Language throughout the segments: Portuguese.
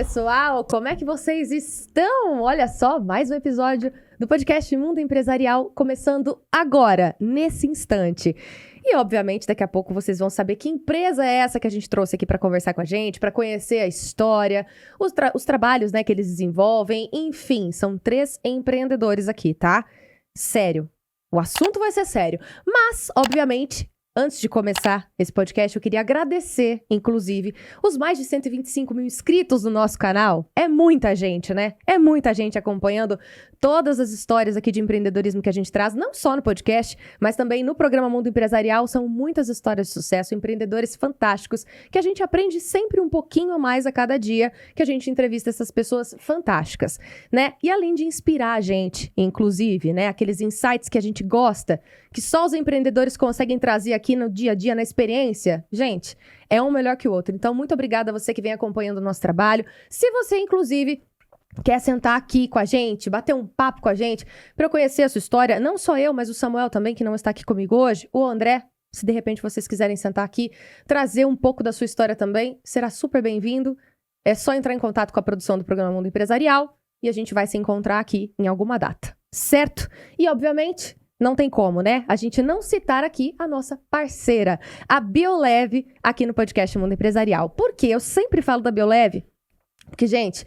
pessoal, como é que vocês estão? Olha só, mais um episódio do podcast Mundo Empresarial começando agora, nesse instante. E, obviamente, daqui a pouco vocês vão saber que empresa é essa que a gente trouxe aqui para conversar com a gente, para conhecer a história, os trabalhos, né, que eles desenvolvem. Enfim, são 3 empreendedores aqui, tá? Sério, o assunto vai ser sério. Mas, obviamente, antes de começar esse podcast, eu queria agradecer, inclusive, os mais de 125 mil inscritos no nosso canal. É muita gente, né? É muita gente acompanhando todas as histórias aqui de empreendedorismo que a gente traz, não só no podcast, mas também no programa Mundo Empresarial. São muitas histórias de sucesso, empreendedores fantásticos, que a gente aprende sempre um pouquinho a mais a cada dia que a gente entrevista essas pessoas fantásticas, né? E além de inspirar a gente, inclusive, né? Aqueles insights que a gente gosta, que só os empreendedores conseguem trazer aqui no dia a dia, na experiência, gente, é um melhor que o outro. Então, muito obrigada a você que vem acompanhando o nosso trabalho. Se você, inclusive, quer sentar aqui com a gente, bater um papo com a gente, para eu conhecer a sua história, não só eu, mas o Samuel também, que não está aqui comigo hoje, o André, se de repente vocês quiserem sentar aqui, trazer um pouco da sua história também, será super bem-vindo. É só entrar em contato com a produção do programa Mundo Empresarial e a gente vai se encontrar aqui em alguma data, certo? E, obviamente, não tem como, né? A gente não citar aqui a nossa parceira, a Bioleve, aqui no podcast Mundo Empresarial. Por quê? Eu sempre falo da Bioleve, porque, gente,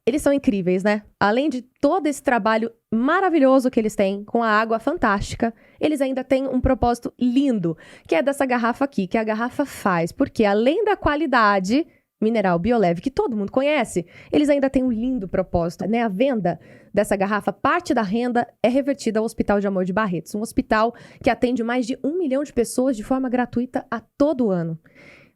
eles são incríveis, né? Além de todo esse trabalho maravilhoso que eles têm, com a água fantástica, eles ainda têm um propósito lindo, que é dessa garrafa aqui, que a garrafa faz. Porque além da qualidade mineral Bioleve, que todo mundo conhece, eles ainda têm um lindo propósito, né? A venda dessa garrafa, parte da renda é revertida ao Hospital de Amor de Barretos, um hospital que atende mais de 1 milhão de pessoas de forma gratuita a todo ano.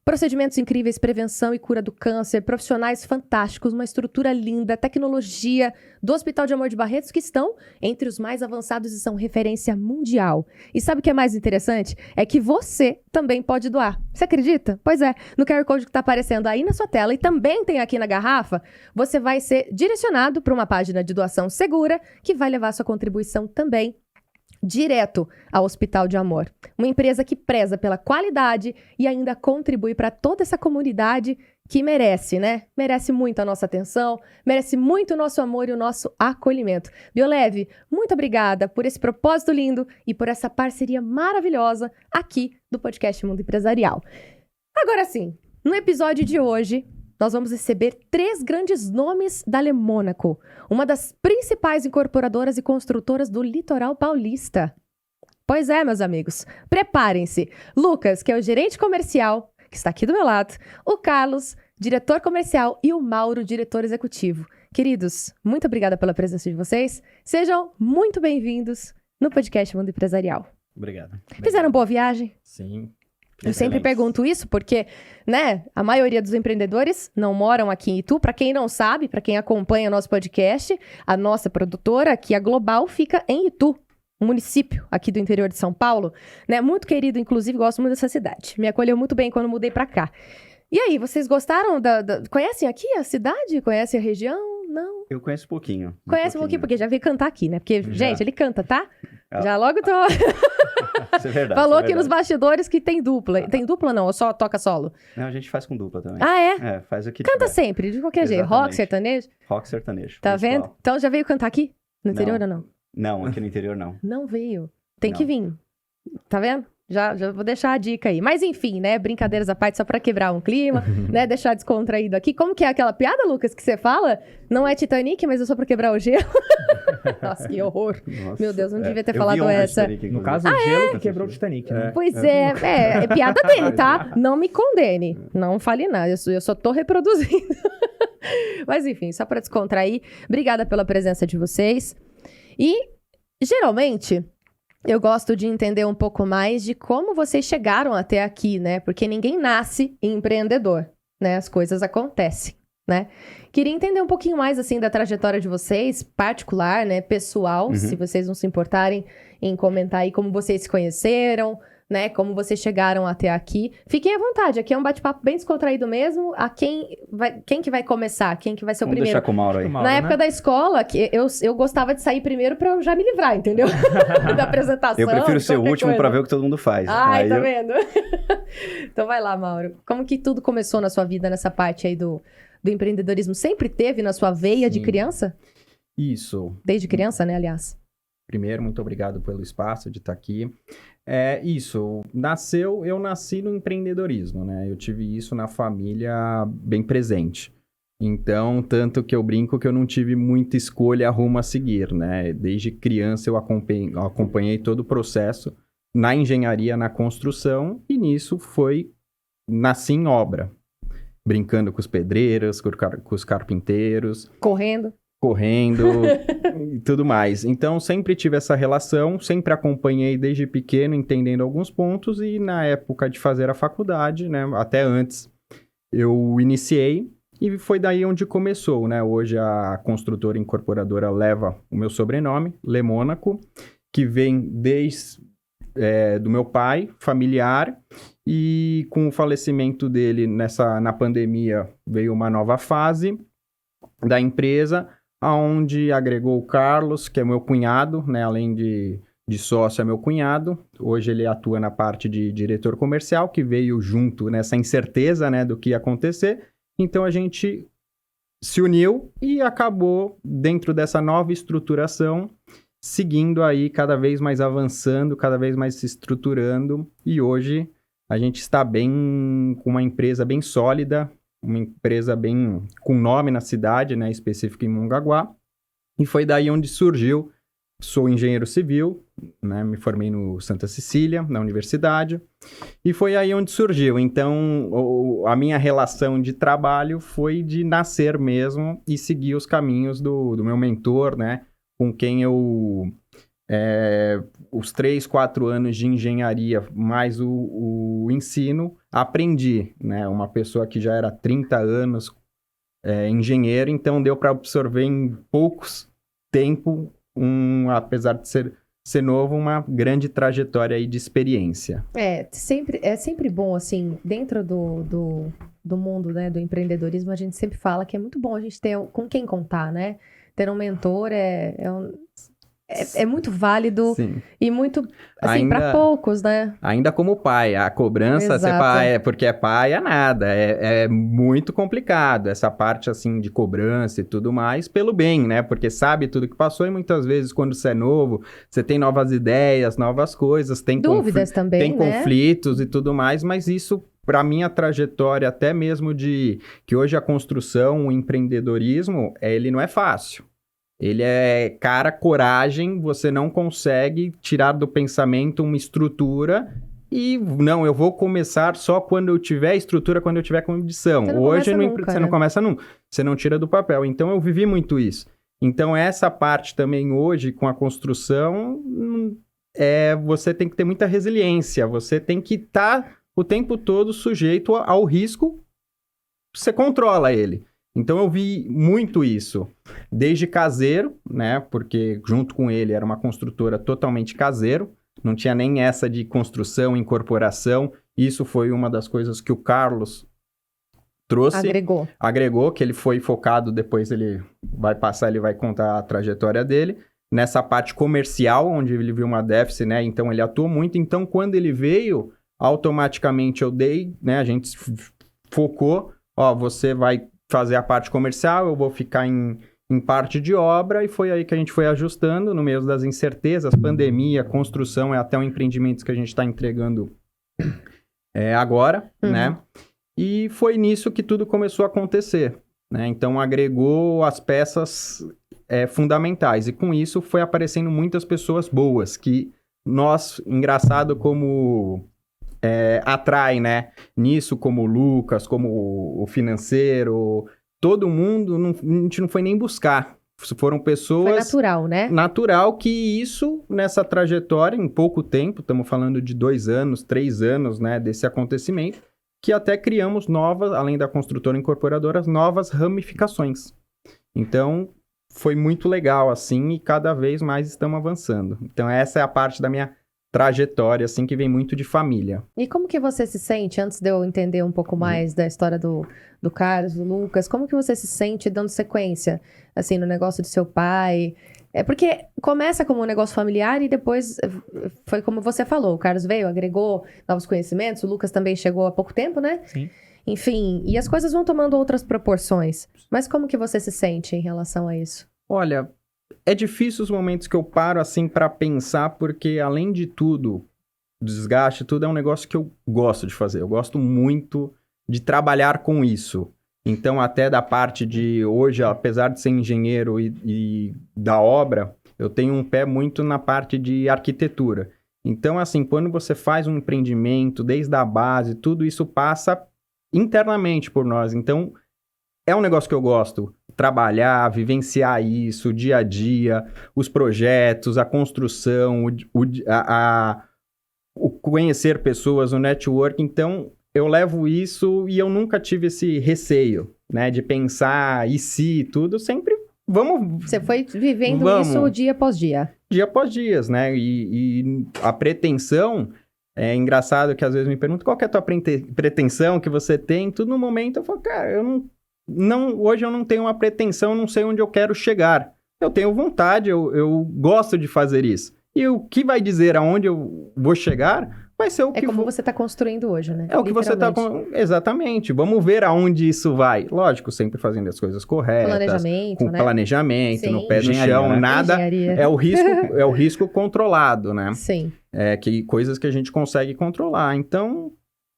Procedimentos incríveis, prevenção e cura do câncer, profissionais fantásticos, uma estrutura linda, tecnologia do Hospital de Amor de Barretos que estão entre os mais avançados e são referência mundial. E sabe o que é mais interessante? É que você também pode doar. Você acredita? Pois é, no QR Code que está aparecendo aí na sua tela e também tem aqui na garrafa, você vai ser direcionado para uma página de doação segura que vai levar sua contribuição também direto ao Hospital de Amor. Uma empresa que preza pela qualidade e ainda contribui para toda essa comunidade que merece, né? Merece muito a nossa atenção, merece muito o nosso amor e o nosso acolhimento. Bioleve, muito obrigada por esse propósito lindo e por essa parceria maravilhosa aqui do podcast Mundo Empresarial. Agora sim, no episódio de hoje, nós vamos receber 3 grandes nomes da Le Mônaco, uma das principais incorporadoras e construtoras do litoral paulista. Pois é, meus amigos, preparem-se. Lucas, que é o gerente comercial, que está aqui do meu lado, o Carlos, diretor comercial, e o Mauro, diretor executivo. Queridos, muito obrigada pela presença de vocês. Sejam muito bem-vindos no podcast Mundo Empresarial. Obrigado. Fizeram boa viagem? Sim. Eu sempre pergunto isso porque, né, a maioria dos empreendedores não moram aqui em Itu. Para quem não sabe, para quem acompanha o nosso podcast, a nossa produtora aqui, a Global, fica em Itu, um município aqui do interior de São Paulo, né? Muito querido, inclusive, gosto muito dessa cidade. Me acolheu muito bem quando mudei para cá. E aí, vocês gostaram Conhecem aqui a cidade? Conhecem a região? Não? Eu conheço pouquinho. Conhece um pouquinho, porque já veio cantar aqui, né? Porque, gente, ele canta, tá? Ah. Já logo tô... Isso é verdade. Falou é aqui verdade. nos bastidores que tem dupla. Tem dupla não, ou só toca solo? Não, a gente faz com dupla também. Ah, é? Faz o que Canta tiver. sempre, de qualquer jeito. Rock, Exatamente. sertanejo. Rock sertanejo. Tá principal. vendo? Então já veio cantar aqui? No interior ou não? Não, aqui no interior não. Não veio. Tem Não. que vir. Tá vendo? Já vou deixar a dica aí. Mas enfim, né? Brincadeiras à parte, só pra quebrar um clima, né? Deixar descontraído aqui. Como que é aquela piada, Lucas, que você fala? Não é Titanic, mas é só pra quebrar o gelo. Nossa, que horror. Nossa, Meu Deus, não devia ter eu falado vi ontem essa. Titanic, No inclusive. caso, o gelo que quebrou o Titanic, né? Pois é piada dele, tá? Não me condene. Não fale nada. Eu só tô reproduzindo. Mas enfim, só pra descontrair. Obrigada pela presença de vocês. E, geralmente, eu gosto de entender um pouco mais de como vocês chegaram até aqui, né? Porque ninguém nasce empreendedor, né? As coisas acontecem, né? Queria entender um pouquinho mais, assim, da trajetória de vocês, particular, né? Pessoal, se vocês não se importarem em comentar aí como vocês se conheceram, né? Como vocês chegaram até aqui. Fiquem à vontade, aqui é um bate-papo bem descontraído mesmo. Quem que vai começar? Quem que vai ser o Vamos primeiro? deixar com o Mauro aí. Na época da escola, que eu gostava de sair primeiro pra eu já me livrar, entendeu? Da apresentação. Eu prefiro de ser o qualquer último coisa. pra ver o que todo mundo faz. Ai, Aí tá eu- vendo? Então vai lá, Mauro. Como que tudo começou na sua vida, nessa parte aí do do empreendedorismo sempre teve na sua veia de Sim. criança? Isso. Desde criança, né, aliás? Primeiro, muito obrigado pelo espaço de estar aqui. Isso, eu nasci no empreendedorismo, né? Eu tive isso na família bem presente. Então, tanto que eu brinco que eu não tive muita escolha rumo a seguir, né? Desde criança eu acompanhei todo o processo na engenharia, na construção, e nisso nasci em obra. Brincando com os pedreiros, com os carpinteiros. Correndo E tudo mais. Então, sempre tive essa relação, sempre acompanhei desde pequeno, entendendo alguns pontos, e na época de fazer a faculdade, né, até antes, eu iniciei, e foi daí onde começou, né? Hoje a construtora incorporadora leva o meu sobrenome, Lemônaco, que vem desde do meu pai, familiar, e com o falecimento dele na pandemia, veio uma nova fase da empresa, onde agregou o Carlos, que é meu cunhado, né? Além de sócio, é meu cunhado. Hoje ele atua na parte de diretor comercial, que veio junto nessa incerteza, né, do que ia acontecer. Então a gente se uniu e acabou, dentro dessa nova estruturação, seguindo aí cada vez mais avançando, cada vez mais se estruturando. E hoje a gente está com uma empresa bem sólida, uma empresa bem com nome na cidade, né, específico em Mongaguá, e foi daí onde surgiu. Sou engenheiro civil, né, me formei no Santa Cecília, na universidade, e foi aí onde surgiu. Então, a minha relação de trabalho foi de nascer mesmo e seguir os caminhos do meu mentor, né, com quem eu... os 3, 4 anos de engenharia, mais o ensino, aprendi, né? Uma pessoa que já era 30 anos engenheiro, então deu para absorver em poucos tempo, apesar de ser novo, uma grande trajetória aí de experiência. É sempre bom, assim, dentro do mundo, né, do empreendedorismo, a gente sempre fala que é muito bom a gente ter com quem contar, né? Ter um mentor é muito válido. Sim. E muito, assim, para poucos, né? Ainda como pai, a cobrança, porque é pai, é nada. É muito complicado essa parte, assim, de cobrança e tudo mais, pelo bem, né? Porque sabe tudo que passou e muitas vezes, quando você é novo, você tem novas ideias, novas coisas, tem dúvidas também, tem conflitos e tudo mais, mas isso, para minha trajetória, até mesmo que hoje a construção, o empreendedorismo, ele não é fácil. Ele é coragem, você não consegue tirar do pensamento uma estrutura e, não, eu vou começar só quando eu tiver estrutura, quando eu tiver condição. Hoje você não começa nunca, você não tira do papel. Então, eu vivi muito isso. Então, essa parte também hoje, com a construção, você tem que ter muita resiliência, você tem que estar o tempo todo sujeito ao risco, você controla ele. Então, eu vi muito isso, desde caseiro, né, porque junto com ele era uma construtora totalmente caseiro, não tinha nem essa de construção, incorporação, isso foi uma das coisas que o Carlos trouxe. Agregou, que ele foi focado, depois ele vai contar a trajetória dele, nessa parte comercial, onde ele viu uma déficit, né, então ele atuou muito, então quando ele veio, automaticamente eu dei, né, a gente focou, você vai fazer a parte comercial, eu vou ficar em parte de obra, e foi aí que a gente foi ajustando no meio das incertezas, pandemia, construção, até um empreendimento que a gente está entregando agora, né? E foi nisso que tudo começou a acontecer, né? Então, agregou as peças fundamentais, e com isso foi aparecendo muitas pessoas boas, que engraçado como... atrai, né? Nisso, como o Lucas, como o financeiro, todo mundo, a gente não foi nem buscar. Foram pessoas... Foi natural, né? Natural que isso, nessa trajetória, em pouco tempo, estamos falando de 2 anos, 3 anos, né, desse acontecimento, que até criamos novas, além da construtora incorporadora, novas ramificações. Então, foi muito legal, assim, e cada vez mais estamos avançando. Então, essa é a parte da minha trajetória, assim, que vem muito de família. E como que você se sente, antes de eu entender um pouco mais da história do Carlos, do Lucas, como que você se sente dando sequência, assim, no negócio do seu pai? Porque começa como um negócio familiar e depois foi como você falou, o Carlos veio, agregou novos conhecimentos, o Lucas também chegou há pouco tempo, né? Sim. Enfim, e as coisas vão tomando outras proporções. Mas como que você se sente em relação a isso? Olha, é difícil os momentos que eu paro assim pra pensar, porque além de tudo, desgaste, tudo é um negócio que eu gosto de fazer. Eu gosto muito de trabalhar com isso. Então, até da parte de hoje, apesar de ser engenheiro e da obra, eu tenho um pé muito na parte de arquitetura. Então, assim, quando você faz um empreendimento, desde a base, tudo isso passa internamente por nós. Então, é um negócio que eu gosto. Trabalhar, vivenciar isso, o dia a dia, os projetos, a construção, o conhecer pessoas, o network. Então, eu levo isso e eu nunca tive esse receio, né? De pensar e se tudo, sempre vamos... Você foi vivendo isso dia após dia. Dia após dia, né? E a pretensão... É engraçado que às vezes me perguntam qual que é a tua pretensão que você tem. Tudo no momento eu falo, cara, eu hoje eu não tenho uma pretensão, não sei onde eu quero chegar. Eu tenho vontade, eu gosto de fazer isso. E o que vai dizer aonde eu vou chegar vai ser o que... É como você está construindo hoje, né? É o que você está... Exatamente. Vamos ver aonde isso vai. Lógico, sempre fazendo as coisas corretas. Planejamento, com né? planejamento, Sim. no pé do Engenharia, chão, né? nada... Engenharia. É o risco controlado, né? Sim. Coisas que a gente consegue controlar. Então,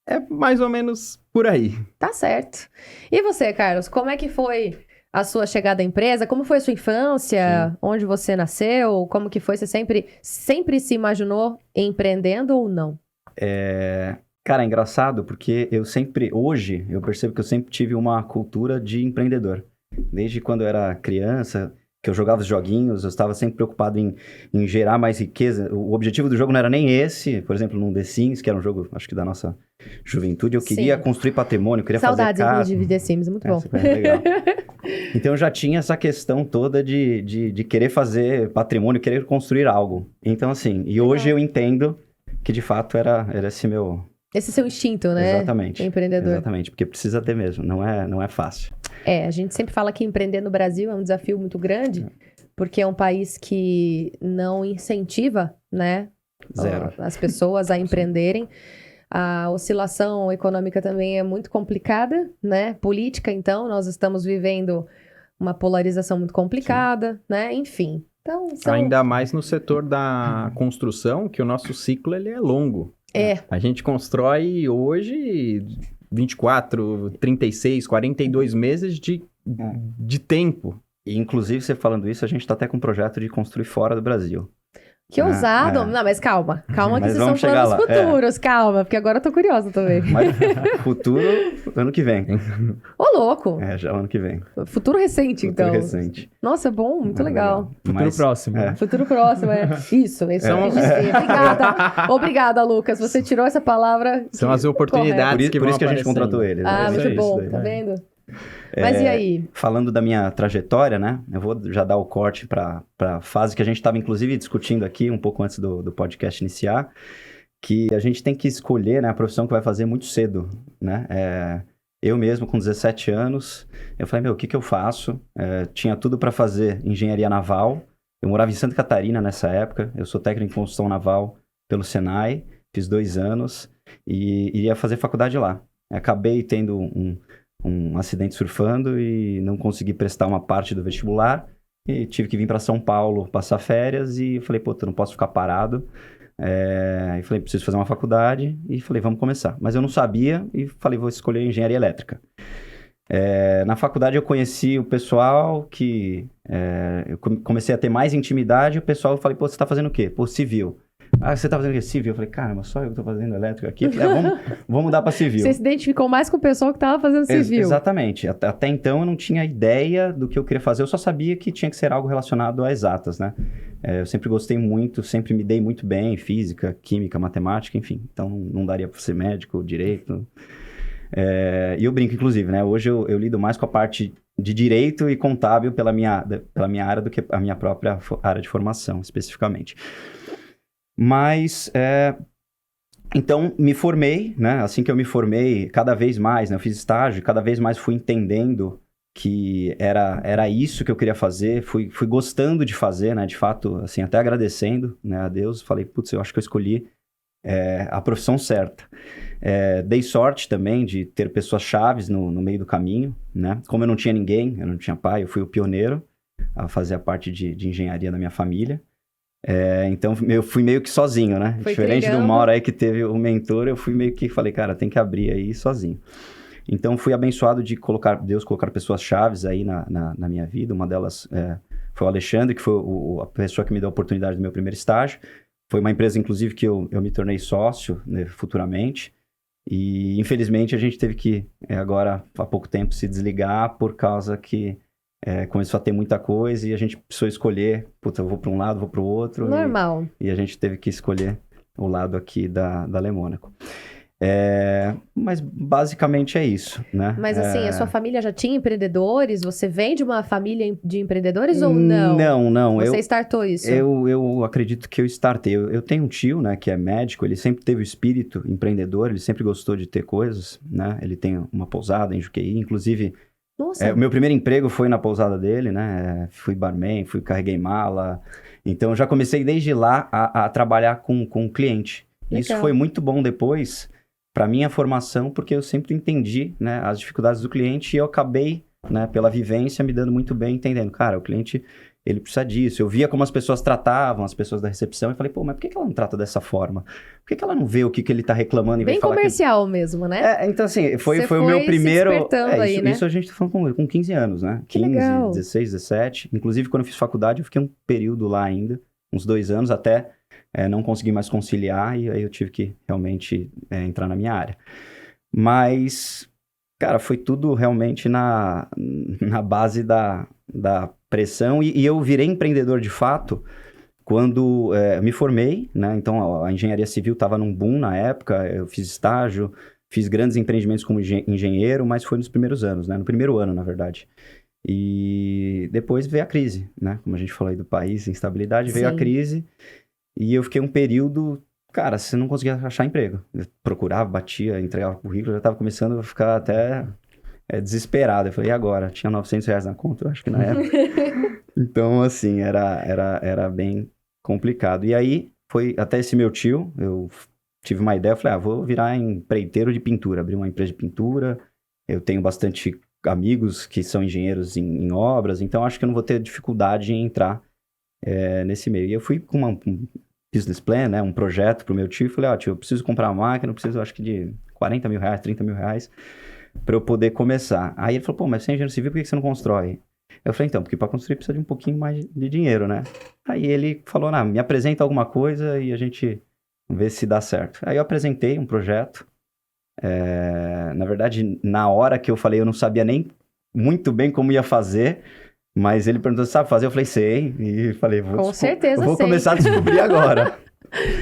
é mais ou menos por aí. Tá certo. E você, Carlos, como é que foi a sua chegada à empresa? Como foi a sua infância? Sim. Onde você nasceu? Como que foi? Você sempre se imaginou empreendendo ou não? Cara, é engraçado porque hoje, eu percebo que eu sempre tive uma cultura de empreendedor. Desde quando eu era criança, que eu jogava os joguinhos, eu estava sempre preocupado em gerar mais riqueza. O objetivo do jogo não era nem esse, por exemplo, num The Sims, que era um jogo, acho que da nossa juventude, eu queria construir patrimônio, queria Saudades, fazer casa. De The Sims, muito bom. É legal. Então eu já tinha essa questão toda de querer fazer patrimônio, querer construir algo. Então assim, e hoje eu entendo que de fato era esse meu... Esse seu instinto, né? Exatamente. Empreendedor. Exatamente, porque precisa ter mesmo, não é fácil. A gente sempre fala que empreender no Brasil é um desafio muito grande, porque é um país que não incentiva, né? Zero. As pessoas a empreenderem. A oscilação econômica também é muito complicada, né? Política, então, nós estamos vivendo uma polarização muito complicada, né? Enfim. Então, Ainda mais no setor da construção, que o nosso ciclo ele é longo. A gente constrói hoje 24, 36, 42 meses de tempo. E, inclusive, você falando isso, a gente está até com um projeto de construir fora do Brasil. Que ousado! Não, mas calma que mas vocês são planos futuros, calma, porque agora eu tô curiosa também. Mas futuro, ano que vem. Ô, louco! Já ano que vem. Futuro recente, então. Futuro recente. Nossa, bom, muito legal. Futuro próximo. Futuro próximo, Isso que eu quis dizer. Obrigada, Lucas, você tirou essa palavra. São as oportunidades por isso que a gente contratou ele. Muito bom, tá vendo? Mas e aí? Falando da minha trajetória, né? Eu vou já dar o corte para a fase que a gente estava, inclusive, discutindo aqui um pouco antes do podcast iniciar, que a gente tem que escolher, né, a profissão que vai fazer muito cedo, né? Eu mesmo, com 17 anos, eu falei, o que eu faço? Tinha tudo para fazer engenharia naval. Eu morava em Santa Catarina nessa época. Eu sou técnico em construção naval pelo Senai. Fiz 2 anos e iria fazer faculdade lá. Acabei tendo um acidente surfando e não consegui prestar uma parte do vestibular e tive que vir para São Paulo passar férias e falei, eu não posso ficar parado. E falei, preciso fazer uma faculdade e falei, vamos começar. Mas eu não sabia e falei, vou escolher engenharia elétrica. Na faculdade eu conheci o pessoal que... eu comecei a ter mais intimidade, o pessoal, eu falei, você tá fazendo o quê? Civil. Você tá fazendo o quê? Civil? Eu falei, caramba, só eu que tô fazendo elétrica aqui. Eu falei, vamos mudar pra civil. Você se identificou mais com o pessoal que tava fazendo civil. Exatamente. Até então eu não tinha ideia do que eu queria fazer, eu só sabia que tinha que ser algo relacionado a exatas, né? Eu sempre gostei muito, sempre me dei muito bem em física, química, matemática, enfim. Então não daria pra ser médico, direito. E eu brinco, inclusive, né? Hoje eu lido mais com a parte de direito e contábil pela minha área do que a minha própria área de formação, especificamente. Mas, então, me formei, né? Assim que eu me formei, cada vez mais, né? Eu fiz estágio, cada vez mais fui entendendo que era isso que eu queria fazer, fui gostando de fazer, né? De fato, assim, até agradecendo, né, a Deus. Falei, putz, eu acho que eu escolhi a profissão certa. Dei sorte também de ter pessoas chaves no meio do caminho, né? Como eu não tinha ninguém, eu não tinha pai, eu fui o pioneiro a fazer a parte de engenharia da minha família. Então, eu fui meio que sozinho, né? Foi Diferente trilhando. do Mauro aí que teve o mentor, eu fui meio que falei, cara, tem que abrir aí sozinho. Então, fui abençoado de Deus colocar pessoas chaves aí na minha vida. Uma delas foi o Alexandre, que foi a pessoa que me deu a oportunidade do meu primeiro estágio. Foi uma empresa, inclusive, que eu me tornei sócio, né, futuramente. E, infelizmente, a gente teve que, agora, há pouco tempo, se desligar por causa que começou a ter muita coisa e a gente precisou escolher, eu vou para um lado, vou para o outro. Normal. E a gente teve que escolher o lado aqui da Lemônaco. Mas, basicamente, é isso, né? Mas, assim, a sua família já tinha empreendedores? Você vem de uma família de empreendedores ou não? Não. Você startou isso? Eu acredito que eu startei. Eu tenho um tio, né, que é médico, ele sempre teve o espírito empreendedor, ele sempre gostou de ter coisas, né? Ele tem uma pousada em Juqueí, inclusive... Nossa. O meu primeiro emprego foi na pousada dele, né? Fui barman, carreguei mala. Então, eu já comecei desde lá a trabalhar com o cliente. Legal. Isso foi muito bom depois para minha formação, porque eu sempre entendi, né, as dificuldades do cliente e eu acabei, né, pela vivência, me dando muito bem, entendendo. Cara, o cliente, ele precisa disso. Eu via como as pessoas tratavam, as pessoas da recepção, e falei, pô, mas por que ela não trata dessa forma? Por que ela não vê o que ele tá reclamando? Bem comercial mesmo, né? Então, assim, foi Você o meu primeiro... se despertando aí, né? Isso a gente tá falando com 15 anos, né? Que 15, legal. 16, 17. Inclusive, quando eu fiz faculdade, eu fiquei um período lá ainda, uns 2 anos, até não consegui mais conciliar, e aí eu tive que realmente entrar na minha área. Mas, cara, foi tudo realmente na base da pressão, e eu virei empreendedor de fato quando me formei, né? Então, a engenharia civil estava num boom na época, eu fiz estágio, fiz grandes empreendimentos como engenheiro, mas foi nos primeiros anos, né? No primeiro ano, na verdade. E depois veio a crise, né? Como a gente falou aí do país, instabilidade, veio a crise, e eu fiquei um período... Cara, você não conseguia achar emprego. Eu procurava, batia, entregava currículo, já estava começando a ficar até desesperado. Eu falei, e agora? Tinha R$900 na conta, eu acho que na época. Então, assim, era bem complicado. E aí, foi até esse meu tio, eu tive uma ideia, eu falei, vou virar empreiteiro de pintura, abrir uma empresa de pintura. Eu tenho bastante amigos que são engenheiros em obras, então acho que eu não vou ter dificuldade em entrar nesse meio. E eu fui com um business plan, né, um projeto pro meu tio, e falei, tio, eu preciso comprar uma máquina, eu preciso, acho que de R$40 mil, R$30 mil, para eu poder começar. Aí ele falou, pô, mas você é engenheiro civil, por que você não constrói? Eu falei, então, porque para construir precisa de um pouquinho mais de dinheiro, né? Aí ele falou, me apresenta alguma coisa e a gente vê se dá certo. Aí eu apresentei um projeto. Na verdade, na hora que eu falei, eu não sabia nem muito bem como ia fazer, mas ele perguntou, sabe fazer? Eu falei, sei. E falei, com certeza vou começar a descobrir agora.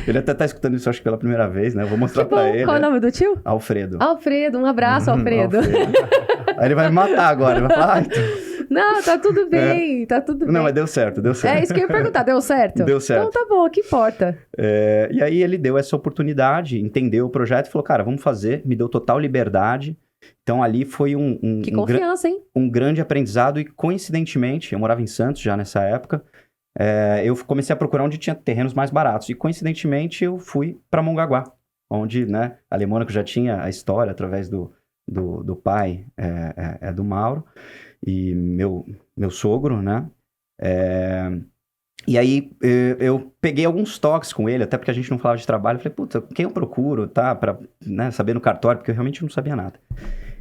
Ele até tá escutando isso, acho que pela primeira vez, né? Eu vou mostrar pra ele. Qual é o nome do tio? Alfredo. Alfredo, um abraço, Alfredo. Aí ele vai me matar agora. Ele vai falar, Não, tá tudo bem, tá tudo bem. Não, mas deu certo. É isso que eu ia perguntar, deu certo? Deu certo. Então tá bom, que importa. E aí ele deu essa oportunidade, entendeu o projeto e falou, cara, vamos fazer. Me deu total liberdade. Então ali foi que confiança, hein? Um grande aprendizado e coincidentemente, eu morava em Santos já nessa época, eu comecei a procurar onde tinha terrenos mais baratos. E coincidentemente eu fui para Mongaguá, onde, né, a Lemônaco já tinha a história através do pai do Mauro e meu sogro, né? E aí eu peguei alguns toques com ele, até porque a gente não falava de trabalho. Eu falei, puta, quem eu procuro, tá? Pra saber no cartório, porque eu realmente não sabia nada.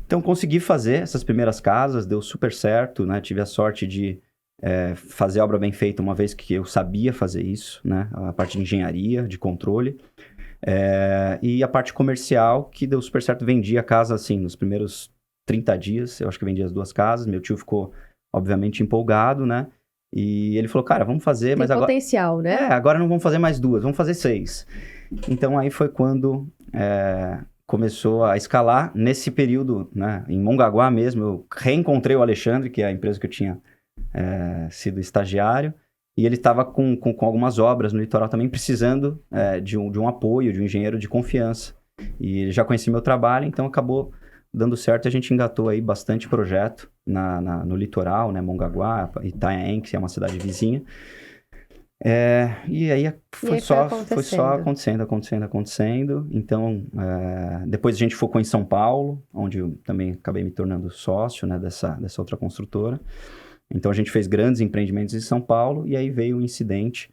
Então consegui fazer essas primeiras casas, deu super certo, né? Tive a sorte de fazer obra bem feita uma vez que eu sabia fazer isso, né? A parte de engenharia, de controle. E a parte comercial, que deu super certo, vendi a casa, assim, nos primeiros 30 dias, eu acho que vendi as 2 casas. Meu tio ficou, obviamente, empolgado, né? E ele falou, cara, vamos fazer, Tem mas agora... potencial, né? Agora não vamos fazer mais 2, vamos fazer 6. Então, aí foi quando começou a escalar. Nesse período, né, em Mongaguá mesmo, eu reencontrei o Alexandre, que é a empresa que eu tinha sido estagiário, e ele estava com algumas obras no litoral também, precisando de um apoio, de um engenheiro de confiança. E ele já conhecia meu trabalho, então acabou dando certo. A gente engatou aí bastante projeto no litoral, né, Mongaguá, Itanhaém, que é uma cidade vizinha. E aí foi aí só acontecendo. acontecendo. Então, depois a gente focou em São Paulo, onde eu também acabei me tornando sócio, né, dessa outra construtora. Então, a gente fez grandes empreendimentos em São Paulo, e aí veio o incidente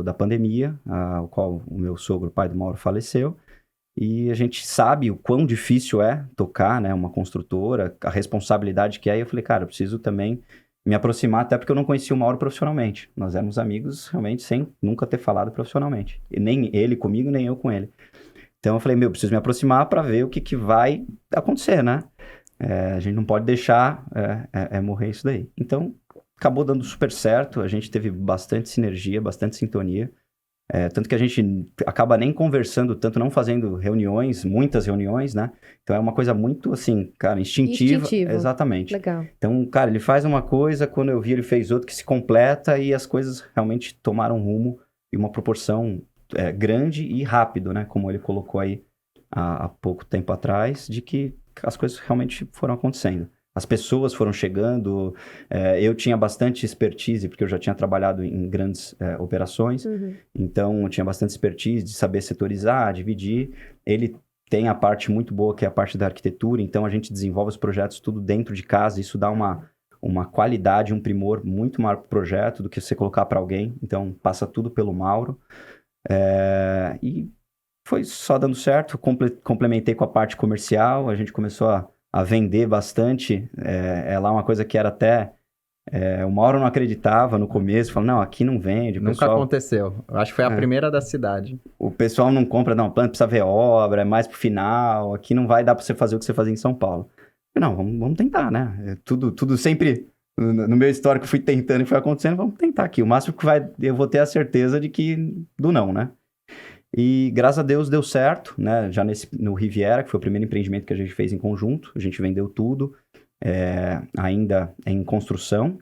da pandemia, o qual o meu sogro, o pai do Mauro, faleceu. E a gente sabe o quão difícil é tocar, né, uma construtora, a responsabilidade que é. E eu falei, cara, eu preciso também me aproximar, até porque eu não conhecia o Mauro profissionalmente. Nós éramos amigos realmente sem nunca ter falado profissionalmente. E nem ele comigo, nem eu com ele. Então eu falei, preciso me aproximar para ver o que vai acontecer, né? A gente não pode deixar morrer isso daí. Então, acabou dando super certo. A gente teve bastante sinergia, bastante sintonia. Tanto que a gente acaba nem conversando tanto, não fazendo reuniões, muitas reuniões, né? Então, é uma coisa muito, assim, cara, instintiva. Instintivo. Exatamente. Legal. Então, cara, ele faz uma coisa, quando eu vi, ele fez outra que se completa, e as coisas realmente tomaram rumo e uma proporção grande e rápido, né? Como ele colocou aí há pouco tempo atrás, de que as coisas realmente foram acontecendo. As pessoas foram chegando, eu tinha bastante expertise, porque eu já tinha trabalhado em grandes operações, então eu tinha bastante expertise de saber setorizar, dividir. Ele tem a parte muito boa, que é a parte da arquitetura, então a gente desenvolve os projetos tudo dentro de casa, isso dá uma qualidade, um primor muito maior para o projeto do que você colocar para alguém, então passa tudo pelo Mauro. E foi só dando certo, complementei com a parte comercial, a gente começou a vender bastante, lá uma coisa que era até... o Mauro não acreditava no começo, falou, não, aqui não vende. Nunca aconteceu, eu acho que foi a primeira da cidade. O pessoal não compra, não, plano precisa ver obra, é mais pro final, aqui não vai dar pra você fazer o que você fazia em São Paulo. Não, vamos tentar, né? Tudo sempre, no meu histórico, fui tentando e foi acontecendo, vamos tentar aqui. O máximo que eu vou ter a certeza de que do não, né? E graças a Deus deu certo, né? Já no Riviera, que foi o primeiro empreendimento que a gente fez em conjunto, a gente vendeu tudo, ainda em construção,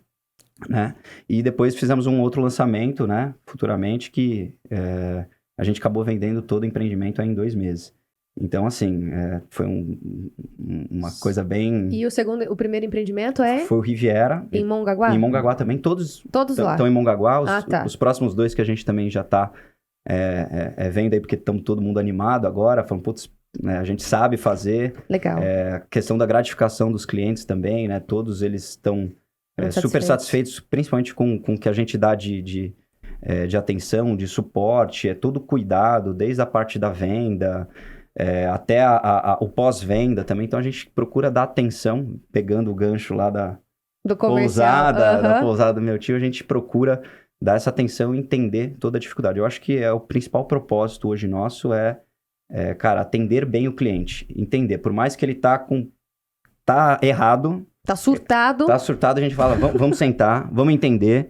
né? E depois fizemos um outro lançamento, né? Futuramente, que a gente acabou vendendo todo o empreendimento aí em 2 meses. Então, assim, foi uma coisa bem... E o primeiro empreendimento Foi o Riviera. Em Mongaguá? Em Mongaguá também, todos lá. Estão em Mongaguá. Tá. Os próximos 2 que a gente também já está vendo aí, porque estamos todo mundo animado agora, falando, putz, né, a gente sabe fazer. Legal. Questão da gratificação dos clientes também, né? Todos eles estão super satisfeitos, principalmente com o que a gente dá de atenção, de suporte, todo cuidado, desde a parte da venda... até o pós-venda também. Então, a gente procura dar atenção, pegando o gancho lá da pousada, da pousada do meu tio, a gente procura dar essa atenção e entender toda a dificuldade. Eu acho que o principal propósito hoje nosso cara, atender bem o cliente. Entender, por mais que ele tá errado... Tá surtado. Tá surtado, a gente fala, vamos sentar, vamos entender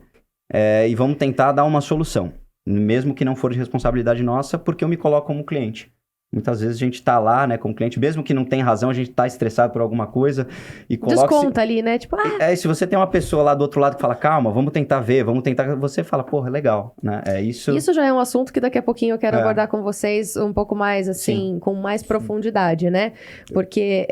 e vamos tentar dar uma solução. Mesmo que não for de responsabilidade nossa, porque eu me coloco como cliente. Muitas vezes a gente tá lá, né, como cliente, mesmo que não tenha razão, a gente tá estressado por alguma coisa e coloca... Desconta ali, né? Tipo, se você tem uma pessoa lá do outro lado que fala, calma, vamos tentar ver, você fala, porra, legal, né? Isso já é um assunto que daqui a pouquinho eu quero abordar com vocês um pouco mais, assim, com mais profundidade, né? Porque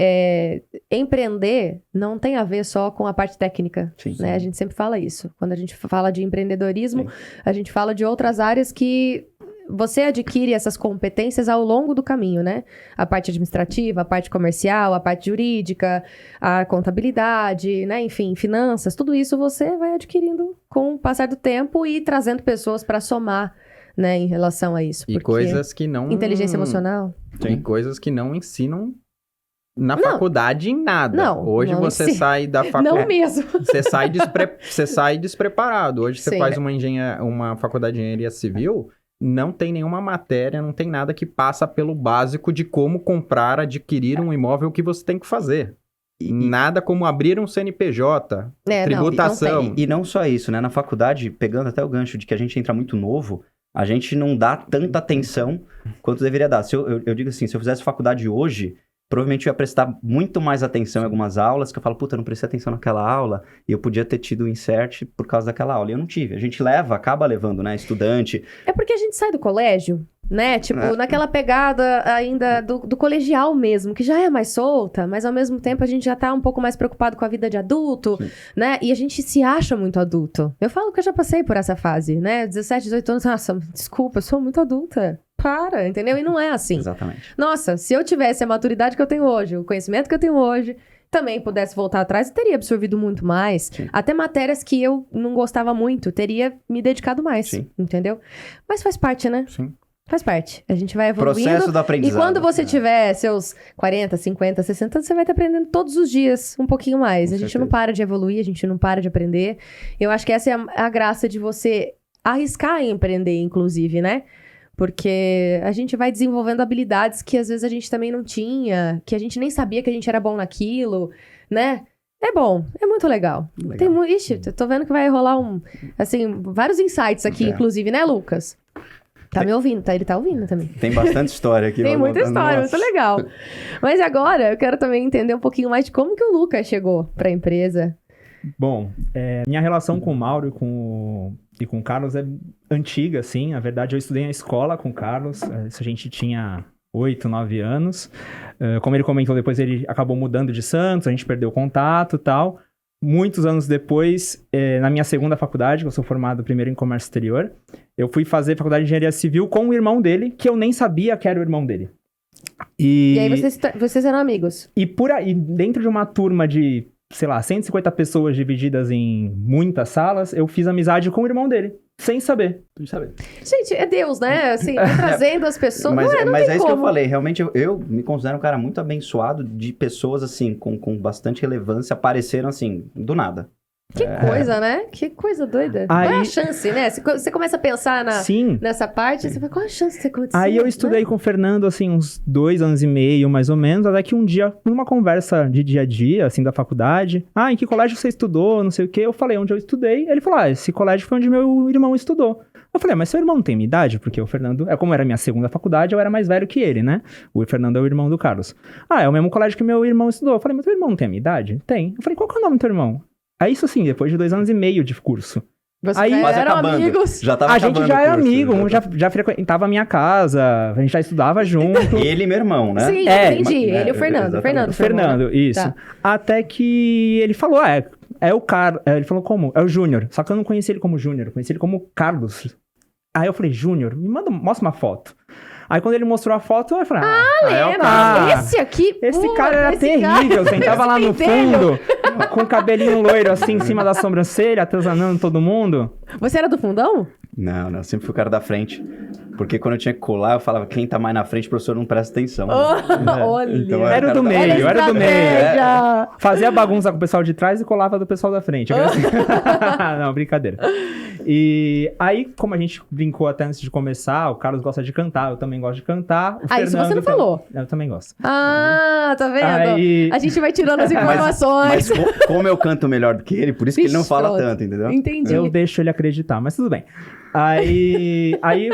empreender não tem a ver só com a parte técnica, né? A gente sempre fala isso. Quando a gente fala de empreendedorismo, a gente fala de outras áreas que... Você adquire essas competências ao longo do caminho, né? A parte administrativa, a parte comercial, a parte jurídica, a contabilidade, né? Enfim, finanças, tudo isso você vai adquirindo com o passar do tempo e trazendo pessoas para somar, né? Em relação a isso. E coisas que não... Inteligência emocional. E coisas que não ensinam na faculdade em nada. Não, hoje não você sai da faculdade... Não mesmo. Você sai despreparado. Hoje você faz uma faculdade de engenharia civil... Não tem nenhuma matéria, não tem nada que passa pelo básico de como comprar, adquirir um imóvel que você tem que fazer. Nada como abrir um CNPJ, tributação. E não só isso, né? Na faculdade, pegando até o gancho de que a gente entra muito novo, a gente não dá tanta atenção quanto deveria dar. Eu digo assim, se eu fizesse faculdade hoje... Provavelmente eu ia prestar muito mais atenção em algumas aulas, que eu falo, puta, eu não prestei atenção naquela aula, e eu podia ter tido o insert por causa daquela aula. E eu não tive. A gente acaba levando, né, estudante. É porque a gente sai do colégio né? Tipo, naquela pegada ainda do colegial mesmo, que já é mais solta, mas ao mesmo tempo a gente já tá um pouco mais preocupado com a vida de adulto, né? E a gente se acha muito adulto. Eu falo que eu já passei por essa fase, né? 17, 18 anos, nossa, desculpa, eu sou muito adulta. Para, entendeu? E não é assim. Exatamente. Nossa, se eu tivesse a maturidade que eu tenho hoje, o conhecimento que eu tenho hoje, também pudesse voltar atrás, eu teria absorvido muito mais. Sim. Até matérias que eu não gostava muito, teria me dedicado mais, Sim. entendeu? Mas faz parte, né? Sim. Faz parte. A gente vai evoluindo. Processo do E aprendizado. quando você tiver seus 40, 50, 60 anos, você vai estar aprendendo todos os dias um pouquinho mais. Com A gente certeza. não para de evoluir, a gente não para de aprender. Eu acho que essa é a graça de você arriscar em empreender, inclusive, né? Porque a gente vai desenvolvendo habilidades que às vezes a gente também não tinha, que a gente nem sabia que a gente era bom naquilo, né? É bom, é muito legal. Legal. Ixi, eu tô vendo que vai rolar vários insights aqui, É. inclusive, né, Lucas? Tá me ouvindo, tá? Ele tá ouvindo também. Tem bastante história aqui. Tem muita história, Nossa. muito legal. Mas agora eu quero também entender um pouquinho mais de como que o Lucas chegou pra empresa. Bom, minha relação com o Mauro e com o Carlos é antiga, assim. Na verdade, eu estudei na escola com o Carlos. Isso a gente tinha 8, 9 anos. Como ele comentou, depois ele acabou mudando de Santos, a gente perdeu o contato e tal. Muitos anos depois, na minha segunda faculdade, que eu sou formado primeiro em comércio exterior, eu fui fazer faculdade de engenharia civil com o irmão dele, que eu nem sabia que era o irmão dele. E aí vocês eram amigos. E por aí, dentro de uma turma de, sei lá, 150 pessoas divididas em muitas salas, eu fiz amizade com o irmão dele, sem saber. Gente, é Deus, né? Assim, trazendo as pessoas. Mas, não mas tem é isso como. que eu falei. Realmente, eu me considero um cara muito abençoado de pessoas, assim, com bastante relevância, apareceram, assim, do nada. Que coisa, né? Que coisa doida. Qual é a chance, né? Você começa a pensar Sim. nessa parte, você fala, qual a chance de acontecer? Aí eu estudei com o Fernando, assim, uns 2 anos e meio, mais ou menos, até que um dia, numa conversa de dia a dia, assim, da faculdade, em que colégio você estudou, não sei o quê, eu falei onde eu estudei, ele falou, esse colégio foi onde meu irmão estudou. Eu falei, mas seu irmão não tem minha idade? Porque o Fernando, como era minha segunda faculdade, eu era mais velho que ele, né? O Fernando é o irmão do Carlos. É o mesmo colégio que meu irmão estudou. Eu falei, mas teu irmão não tem a minha idade? Tem. Eu falei, qual que é o nome do teu irmão? Aí isso assim, depois de 2 anos e meio de curso. Vocês Aí- Quase eram acabando. amigos. Já tava A gente acabando já o era curso, amigo, já frequentava a minha casa, a gente já estudava junto. Ele e meu irmão, né? Sim, entendi. Ele e o Fernando. exatamente. Fernando, isso. Tá. Até que ele falou, é o Carlos. Ele falou como? É o Júnior. Só que eu não conheci ele como Júnior, eu conheci ele como Carlos. Aí eu falei, Júnior, mostra uma foto. Aí quando ele mostrou a foto, eu falei, é o Lembra? cara. Esse aqui, Esse pô, cara era esse terrível, cara- sentava lá no esse pentelho. fundo, com o cabelinho loiro assim em cima da sobrancelha, atazanando todo mundo. Você era do fundão? Não, eu sempre fui o cara da frente. Porque quando eu tinha que colar, eu falava, quem tá mais na frente, o professor não presta atenção. Olha. Então, Era do meio, era do meio. estratégia. Fazia bagunça com o pessoal de trás e colava do pessoal da frente. Eu era assim. Não, brincadeira. E aí, como a gente brincou até antes de começar, o Carlos gosta de cantar, eu também gosto de cantar. O Isso você não Fernando falou. Eu também gosto. Tá vendo? Aí- A gente vai tirando as Mas informações. como eu canto melhor do que ele, por isso que ele não Vixe, fala pronto. tanto, entendeu? Entendi. Eu deixo ele acreditar, mas tudo bem. Aí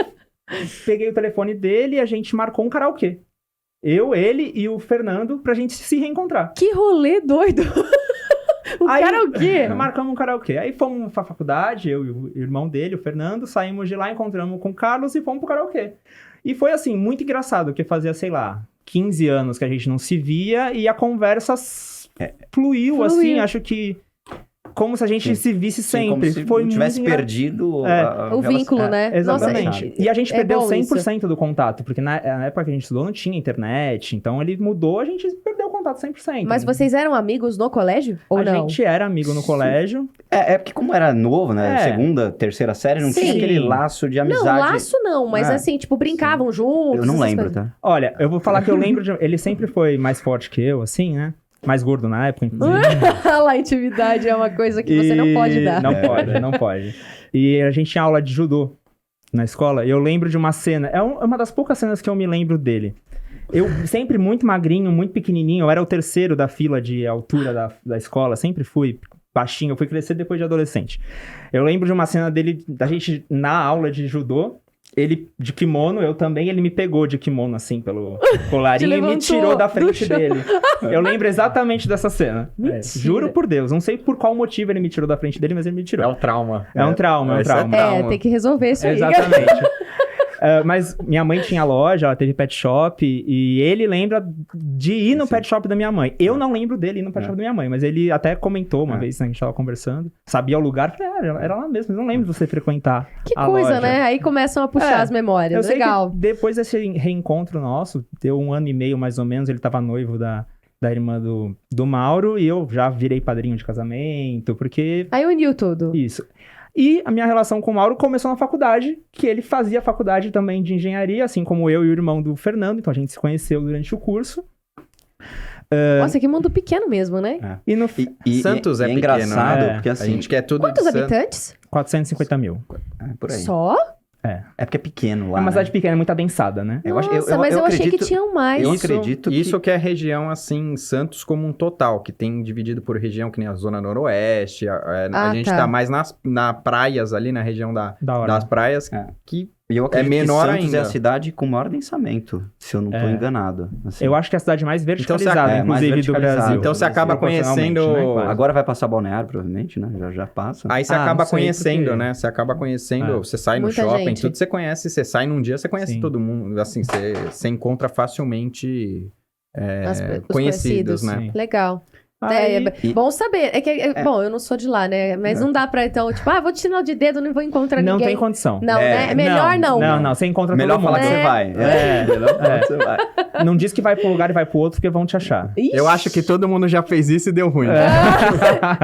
peguei o telefone dele e a gente marcou um karaokê. Eu, ele e o Fernando pra gente se reencontrar. Que rolê doido. O Aí- cara é o quê? Marcamos um karaokê. Aí fomos pra faculdade, eu e o irmão dele, o Fernando, saímos de lá, encontramos com o Carlos e fomos pro karaokê. E foi assim, muito engraçado, porque fazia, sei lá, 15 anos que a gente não se via e a conversa fluiu, assim, acho que como se a gente Sim. se visse Sim, como sempre. se Foi não tivesse muito perdido O relação. vínculo, né? Exatamente. Nossa, E a gente é perdeu bom 100% do contato, porque na época que a gente estudou não tinha internet, então ele mudou, a gente perdeu o contato 100%. Mas vocês eram amigos no colégio? Ou a não? gente era amigo no colégio. É porque como era novo, né? Segunda, terceira série, não tinha Sim. aquele laço de Não, amizade. laço não, mas É. assim, tipo, brincavam juntos. Eu não essas lembro, coisas. tá? Olha, eu vou falar que eu lembro de... Ele sempre foi mais forte que eu, assim, né? Mais gordo na época, inclusive. Olha lá, intimidade é uma coisa que você não pode dar. Não pode, não pode. E a gente tinha aula de judô na escola, e eu lembro de uma cena... É uma das poucas cenas que eu me lembro dele. Eu sempre muito magrinho, muito pequenininho, eu era o terceiro da fila de altura da escola, sempre fui baixinho, eu fui crescer depois de adolescente. Eu lembro de uma cena dele, da gente na aula de judô, ele de kimono, eu também, ele me pegou de kimono assim pelo colarinho e me levantou tirou da do frente chão. dele. Eu lembro exatamente dessa cena. Mentira. Juro por Deus, não sei por qual motivo ele me tirou da frente dele, mas ele me tirou. É um trauma. É um trauma, é um Esse é trauma. É, tem que resolver isso aí. Exatamente. Mas minha mãe tinha loja, ela teve pet shop, e ele lembra de ir no pet shop da minha mãe. Eu não lembro dele ir no pet shop da minha mãe, mas ele até comentou uma vez, né, a gente tava conversando, sabia o lugar, falei, era lá mesmo, eu não lembro de você frequentar Que a coisa, loja. né? Aí começam a puxar as memórias. Eu sei Legal. que depois desse reencontro nosso, deu 1 ano e meio mais ou menos, ele tava noivo da irmã do Mauro, e eu já virei padrinho de casamento, porque... Aí uniu tudo. Isso. E a minha relação com o Mauro começou na faculdade, que ele fazia faculdade também de engenharia, assim como eu e o irmão do Fernando, então a gente se conheceu durante o curso. Nossa, que mundo pequeno mesmo, né? E no Santos é pequeno, engraçado, né? porque A assim... gente quer tudo Quantos de Santos. habitantes? 450 mil. por aí. Só? É porque é pequeno lá, É uma né? cidade pequena, muito adensada, né? Eu acho- Nossa, mas eu achei que acredito- tinham mais. Eu acredito que... Isso que é região, assim, Santos como um total, que tem dividido por região, que nem a Zona Noroeste. A gente tá. tá mais nas praias ali, na região Da hora. das praias, É. que E eu acredito menor que Santos é a ainda. cidade com maior densamento, se eu não tô É. enganado. assim. Eu acho que é a cidade mais Então, verticalizada, é, mais inclusive, do verticalizada. Brasil. Então você acaba Proporcionalmente, conhecendo- né, quase. Agora vai passar Balneário, provavelmente, né? Já passa. aí você Ah, acaba não sei, conhecendo, porque- né? Você acaba conhecendo, É. você sai no Muita shopping, gente. tudo você conhece, você sai num dia, você conhece Sim. todo mundo. Assim, você encontra facilmente Os conhecidos, né? Sim. Legal. Aí- E- Bom saber. Bom, eu não sou de lá, né? Mas não dá pra, então, tipo, vou te tirar o de dedo, não vou encontrar Não ninguém. tem condição. Não, É, né? É melhor não. Não, você encontra Melhor todo mundo. falar que É. você vai. Melhor falar que você vai. Não diz que vai pro lugar e vai pro outro, porque vão te achar. Ixi, Eu acho que todo mundo já fez isso e deu ruim.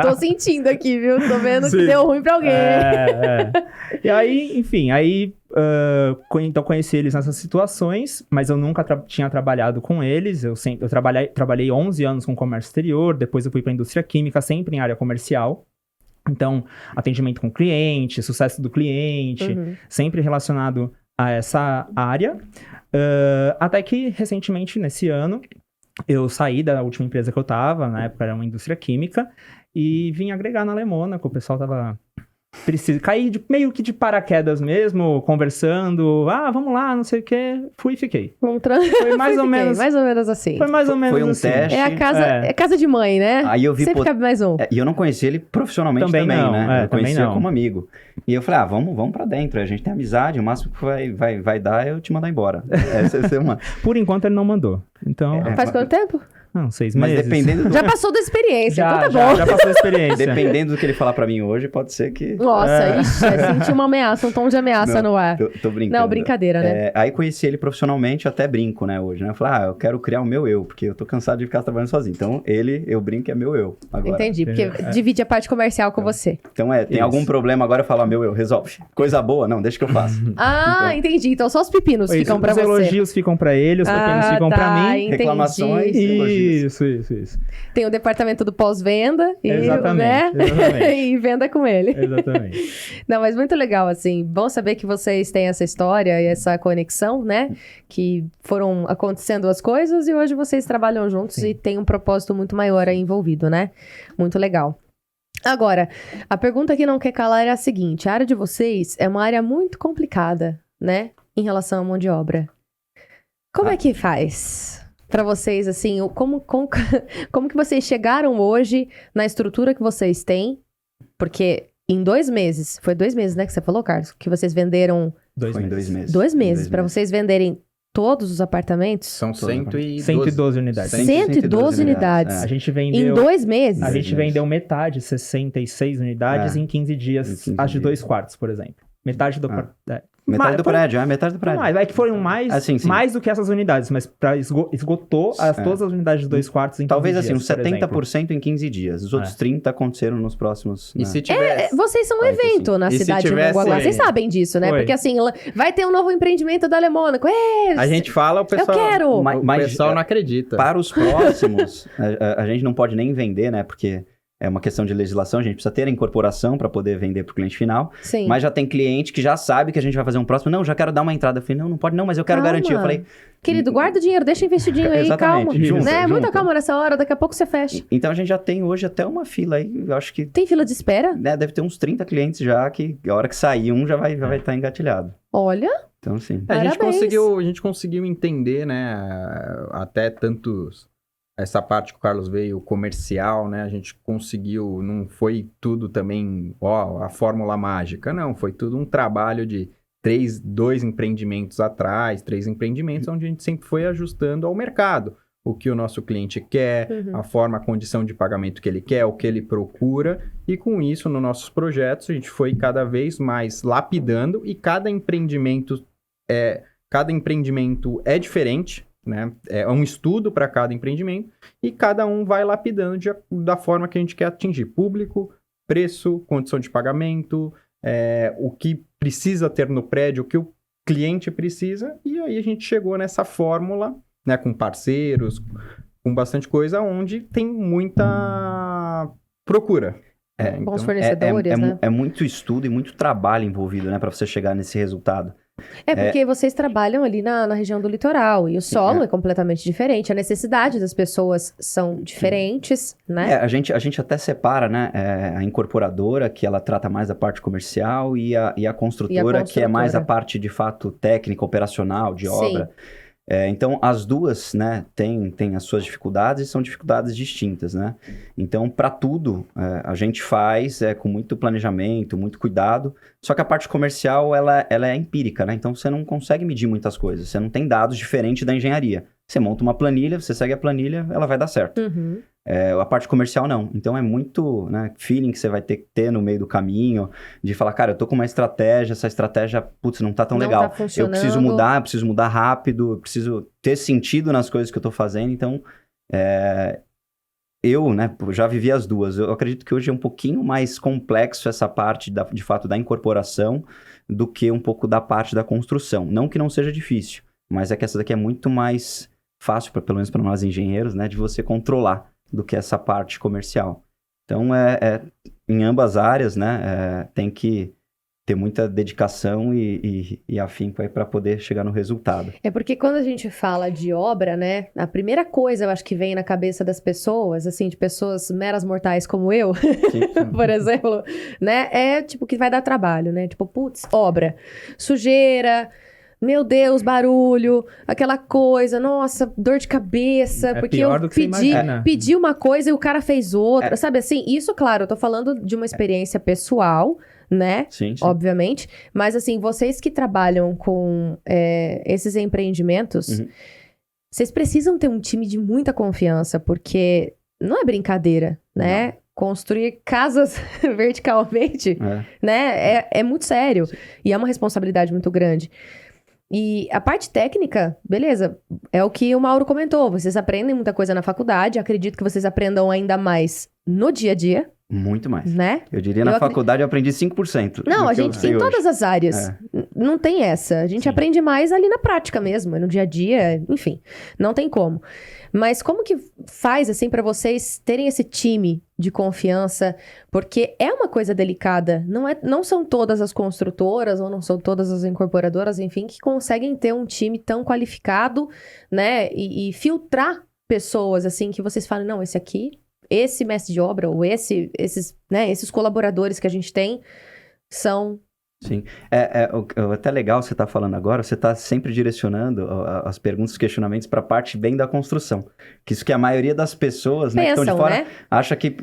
tô sentindo aqui, viu? Tô vendo que Sim. deu ruim pra alguém. E aí, enfim, então conheci eles nessas situações, mas eu nunca tinha trabalhado com eles. Eu trabalhei 11 anos com comércio exterior, depois eu fui para indústria química, sempre em área comercial. Então, atendimento com cliente, sucesso do cliente, Uhum. sempre relacionado a essa área. Até que, recentemente, nesse ano, eu saí da última empresa que eu tava, na época era uma indústria química, e vim agregar na Lemona, que o pessoal tava... Caí meio que de paraquedas mesmo, conversando. Vamos lá, não sei o quê. Fui e fiquei. Foi mais ou menos... Mais ou menos assim. Foi mais ou menos Foi um assim. teste. É a casa, É. é casa de mãe, né? Aí eu vi... Sempre cabe mais um. E eu não conheci ele profissionalmente também, Também não, né? Eu também conhecia não. como amigo. E eu falei, vamos pra dentro. A gente tem amizade, o máximo que vai dar é eu te mandar embora. Essa é uma... Por enquanto ele não mandou. Então, Faz quanto tempo? não, 6 Mas meses. dependendo do... Já passou da experiência, então tá já, bom. já passou a experiência. Dependendo do que ele falar pra mim hoje, pode ser que... Nossa, ixi, senti uma ameaça, um tom de ameaça Não, no ar. Tô brincando. Não, brincadeira, né? Aí conheci ele profissionalmente, até brinco, né, hoje, né? Eu falei, eu quero criar o meu eu, porque eu tô cansado de ficar trabalhando sozinho. Então, eu brinco, é meu eu agora. Entendi, porque divide a parte comercial com você. Então, tem Isso. algum problema agora, eu falo, meu eu, resolve. Coisa boa, não, deixa que eu faço. Entendi. Então só os pepinos Isso, ficam pra os você. elogios ficam pra ele, os pequenos ficam pra mim. Entendi. Reclamações. elogios. Isso. Tem o departamento do pós-venda e, Exatamente, né? exatamente. e venda com ele. Exatamente. Não, mas muito legal, assim. Bom saber que vocês têm essa história e essa conexão, né? Que foram acontecendo as coisas e hoje vocês trabalham juntos Sim. e tem um propósito muito maior aí envolvido, né? Muito legal. Agora, a pergunta que não quer calar é a seguinte: a área de vocês é uma área muito complicada, né? Em relação à mão de obra. Como é que faz? Pra vocês, assim, como que vocês chegaram hoje na estrutura que vocês têm? Porque em 2 meses, foi 2 meses, né, que você falou, Carlos? Que vocês venderam 2 Foi em meses. 2 meses. 2 meses, pra vocês venderem todos os apartamentos? São 112. 112 unidades. 112 unidades. A gente Em vendeu... 2 meses? A Dois gente meses. vendeu metade, 66 unidades, em 15 dias, Em 15 as de dias. 2 quartos, por exemplo. Metade do... Metade do foi- prédio, metade do prédio. Mais, é que foram mais, Assim, sim. mais do que essas unidades, mas esgotou todas as unidades de 2 quartos em 15 Talvez dias, assim, uns por exemplo. 70% em 15 dias. Os outros 30 aconteceram nos próximos... E né? se tivesse... Vocês são um 45. evento na E se cidade de tivesse- Mongaguá. Vocês sabem disso, né? Foi. Porque assim, vai ter um novo empreendimento da Lemônico. A gente fala, o pessoal... Eu quero! Mas- O pessoal não acredita. Para os próximos, a gente não pode nem vender, né? Porque é uma questão de legislação, a gente precisa ter a incorporação para poder vender para o cliente final. Sim. Mas já tem cliente que já sabe que a gente vai fazer um próximo. Não, já quero dar uma entrada. Eu falei, não pode não, mas eu quero Calma. garantir. Eu falei, Querido, guarda o dinheiro, deixa investidinho aí, Exatamente, calma. junta, né? Muita junta. calma nessa hora, daqui a pouco você fecha. então a gente já tem hoje até uma fila aí. Eu acho que Tem fila de espera? né, deve ter uns 30 clientes já que a hora que sair um já vai estar engatilhado. Olha, Então, sim. A gente Parabéns. conseguiu entender, né, até tantos... Essa parte que o Carlos veio, comercial, né, a gente conseguiu, não foi tudo também, a fórmula mágica, não, foi tudo um trabalho de 2 empreendimentos atrás, 3 empreendimentos, onde a gente sempre foi ajustando ao mercado. O que o nosso cliente quer, a forma, a condição de pagamento que ele quer, o que ele procura. E com isso, nos nossos projetos, a gente foi cada vez mais lapidando e cada empreendimento é diferente, né? É um estudo para cada empreendimento e cada um vai lapidando da forma que a gente quer atingir. Público, preço, condição de pagamento, o que precisa ter no prédio, o que o cliente precisa. E aí a gente chegou nessa fórmula, né, com parceiros, com bastante coisa, onde tem muita procura. Bons fornecedores, né? É muito estudo e muito trabalho envolvido, né, para você chegar nesse resultado. Porque vocês trabalham ali na região do litoral e o solo é completamente diferente, a necessidade das pessoas são diferentes, né? A gente até separa, né, a incorporadora, que ela trata mais da parte comercial, e a construtora, que é mais a parte, de fato, técnica, operacional, de obra. Então, as duas, né, têm as suas dificuldades e são dificuldades distintas, né? Então, para tudo, a gente faz com muito planejamento, muito cuidado, só que a parte comercial, ela é empírica, né? Então, você não consegue medir muitas coisas, você não tem dados diferentes da engenharia. Você monta uma planilha, você segue a planilha, ela vai dar certo. A parte comercial, não. Então, é muito, né, feeling que você vai ter que ter no meio do caminho, de falar, cara, eu tô com uma estratégia, essa estratégia, putz, não tá tão legal. Tá funcionando. Eu preciso mudar rápido, eu preciso ter sentido nas coisas que eu tô fazendo. Então, eu, né, já vivi as duas. Eu acredito que hoje é um pouquinho mais complexo essa parte, de fato, da incorporação, do que um pouco da parte da construção. Não que não seja difícil, mas é que essa daqui é muito mais fácil, pelo menos para nós engenheiros, né, de você controlar do que essa parte comercial. Então, em ambas áreas, né, tem que ter muita dedicação e afinco aí para poder chegar no resultado. Porque quando a gente fala de obra, né, a primeira coisa, eu acho que vem na cabeça das pessoas, assim, de pessoas meras mortais como eu, por exemplo, né, tipo, que vai dar trabalho, né, tipo, putz, obra, sujeira, meu Deus, barulho, aquela coisa, nossa, dor de cabeça, porque eu pedi uma coisa e o cara fez outra, sabe assim? Isso, claro, eu tô falando de uma experiência pessoal, né? Sim. Obviamente, mas assim, vocês que trabalham com esses empreendimentos, vocês precisam ter um time de muita confiança, porque não é brincadeira, né? Não. Construir casas verticalmente, né? É muito sério. Sim. E é uma responsabilidade muito grande. E a parte técnica, beleza, é o que o Mauro comentou. Vocês aprendem muita coisa na faculdade, acredito que vocês aprendam ainda mais no dia a dia. Muito mais. Né? Eu diria na faculdade eu aprendi 5%. Não, a gente tem todas as áreas. Não tem essa. A gente aprende mais ali na prática mesmo, no dia a dia, enfim. Não tem como. Mas como que faz, assim, para vocês terem esse time de confiança? Porque é uma coisa delicada. Não são todas as construtoras ou não são todas as incorporadoras, enfim, que conseguem ter um time tão qualificado, né? E filtrar pessoas, assim, que vocês falam, não, esse mestre de obra ou esses colaboradores que a gente tem são... Sim. Até legal você tá falando agora, você tá sempre direcionando as perguntas, os questionamentos para a parte bem da construção. Que isso que a maioria das pessoas, né, que estão de fora, acha que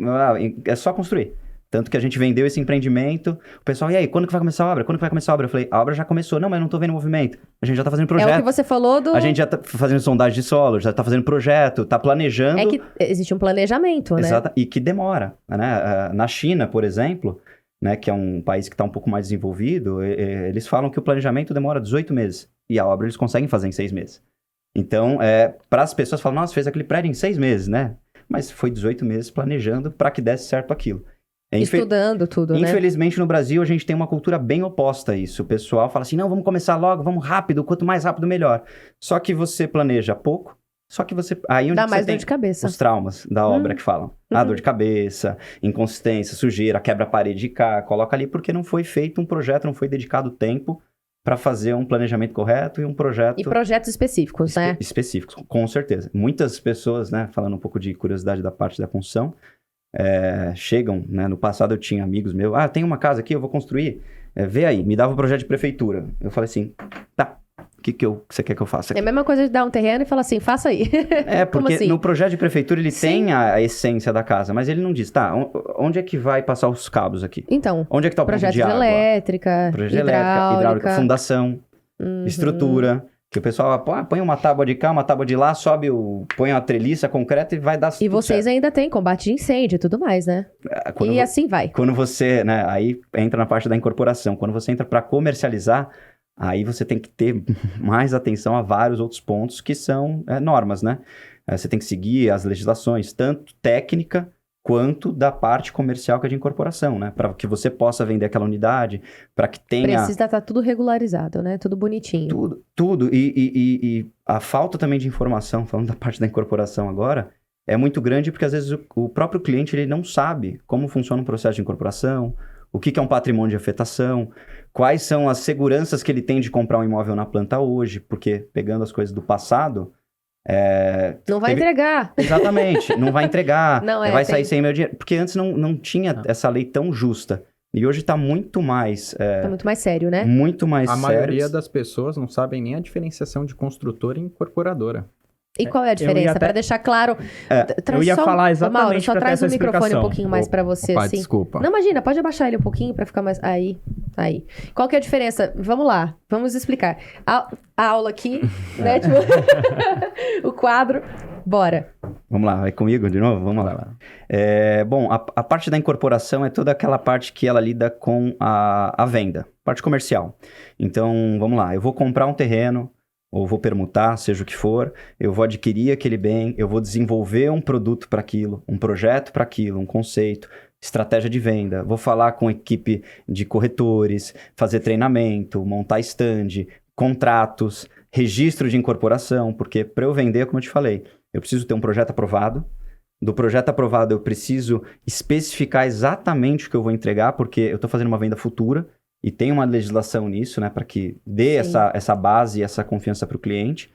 é só construir. Tanto que a gente vendeu esse empreendimento, o pessoal, e aí, quando que vai começar a obra? Quando que vai começar a obra? Eu falei, a obra já começou. Não, mas não tô vendo movimento. A gente já tá fazendo projeto. É o que você falou do... A gente já tá fazendo sondagem de solo, já tá fazendo projeto, tá planejando. É que existe um planejamento, né? Exato, e que demora, né? Na China, por exemplo, né, que é um país que está um pouco mais desenvolvido, eles falam que o planejamento demora 18 meses. E a obra eles conseguem fazer em 6 meses. Então, para as pessoas falam, nossa, fez aquele prédio em 6 meses, né? Mas foi 18 meses planejando para que desse certo aquilo. Estudando tudo, né? Infelizmente, no Brasil, a gente tem uma cultura bem oposta a isso. O pessoal fala assim, não, vamos começar logo, vamos rápido, quanto mais rápido, melhor. Só que você planeja pouco, só que você... Aí onde dá mais você dor de cabeça. Os traumas da obra que falam. Dor de cabeça, inconsistência, sujeira, quebra a parede de cá, coloca ali porque não foi feito um projeto, não foi dedicado tempo para fazer um planejamento correto e um projeto... E projetos específicos, né? Específicos, com certeza. Muitas pessoas, né, falando um pouco de curiosidade da parte da construção, chegam, né, no passado eu tinha amigos meus, tem uma casa aqui, eu vou construir, vê aí, me dava um projeto de prefeitura. Eu falei assim, tá, que você quer que eu faça É aqui? a mesma coisa de dar um terreno e falar assim, faça aí. Porque Como assim? no projeto de prefeitura ele Sim. tem a essência da casa, mas ele não diz, tá, onde é que vai passar os cabos aqui? Então, Onde é que tá o ponto projeto de de água? elétrica, Projeto de elétrica, hidráulica, fundação, estrutura. Que o pessoal põe uma tábua de cá, uma tábua de lá, põe uma treliça concreta e vai dar E tudo vocês certo. ainda têm combate de incêndio e tudo mais, né? Quando E assim vai. Quando você, né, aí entra na parte da incorporação. Quando você entra para comercializar, aí você tem que ter mais atenção a vários outros pontos que são normas, né? Você tem que seguir as legislações, tanto técnica quanto da parte comercial que é de incorporação, né? Para que você possa vender aquela unidade, para que tenha... Precisa estar tudo regularizado, né? Tudo bonitinho. Tudo. E a falta também de informação, falando da parte da incorporação agora, é muito grande porque às vezes o próprio cliente ele não sabe como funciona um processo de incorporação, o que é um patrimônio de afetação, quais são as seguranças que ele tem de comprar um imóvel na planta hoje, porque pegando as coisas do passado... Não vai entregar. Exatamente, não vai entregar, Não, vai tem- sair sem meu dinheiro. Porque antes não tinha essa lei tão justa. E hoje está muito mais... Tá muito mais sério, né? muito mais A sério. maioria das pessoas não sabem nem a diferenciação de construtora e incorporadora. E qual é a ia diferença? até- Pra deixar claro... eu ia falar Ô, Mauro, exatamente só pra ter traz essa o microfone um explicação. pouquinho mais pra você, Opa, assim. desculpa. Não, imagina, pode abaixar ele um pouquinho pra ficar mais... Aí. Qual que é a diferença? Vamos lá, vamos explicar. A aula aqui, né? Tipo, o quadro. Bora. Vamos lá, vai comigo de novo? Vamos lá. Bom, a parte da incorporação é toda aquela parte que ela lida com a venda, parte comercial. Então, vamos lá, eu vou comprar um terreno, ou vou permutar, seja o que for, eu vou adquirir aquele bem, eu vou desenvolver um produto para aquilo, um projeto para aquilo, um conceito, estratégia de venda, vou falar com equipe de corretores, fazer treinamento, montar stand, contratos, registro de incorporação, porque para eu vender, como eu te falei, eu preciso ter um projeto aprovado. Do projeto aprovado, eu preciso especificar exatamente o que eu vou entregar, porque eu estou fazendo uma venda futura e tem uma legislação nisso, né, para que dê Sim. essa base e essa confiança para o cliente.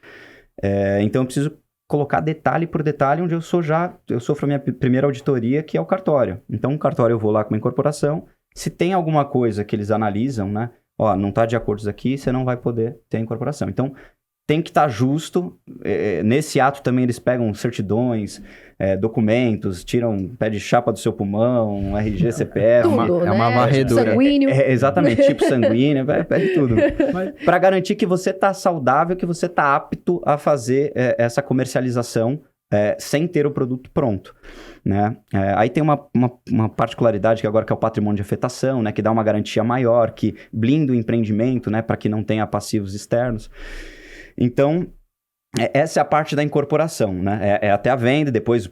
Então, eu preciso colocar detalhe por detalhe, onde eu sofro a minha primeira auditoria, que é o cartório. Então, o cartório eu vou lá com uma incorporação. Se tem alguma coisa que eles analisam, né, não está de acordo aqui, você não vai poder ter a incorporação. Então, tem que estar justo. Nesse ato também eles pegam certidões, documentos, pé de chapa do seu pulmão, RG, CPF. Tudo, é uma né? varredura. Sanguíneo. Exatamente, tipo sanguíneo, pede tudo. Para garantir que você está saudável, que você está apto a fazer essa comercialização sem ter o produto pronto. Né? Aí tem uma particularidade que agora que é o patrimônio de afetação, né? Que dá uma garantia maior, que blinda o empreendimento, né? Para que não tenha passivos externos. Então, essa é a parte da incorporação, né? É até a venda, depois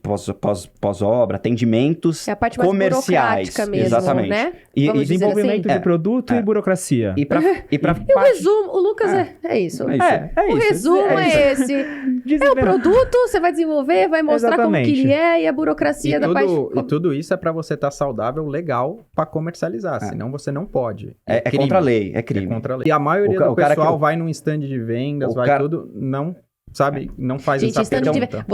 pós-obra, atendimentos É a parte mais comerciais. burocrática mesmo, Exatamente. né? E Vamos dizer Desenvolvimento assim? de produto e burocracia. E pra E o parte... resumo, o Lucas é isso. É isso. O resumo é esse. É o produto, você vai desenvolver, vai mostrar como que Exatamente. ele é, e a burocracia da parte... E tudo isso é para você estar saudável, legal, para comercializar. Senão você não pode. É crime. contra a lei, é É crime. contra a lei. E a maioria O do cara pessoal que- vai num stand de vendas, tudo, não, sabe, não faz Gente, essa stand de, pergunta.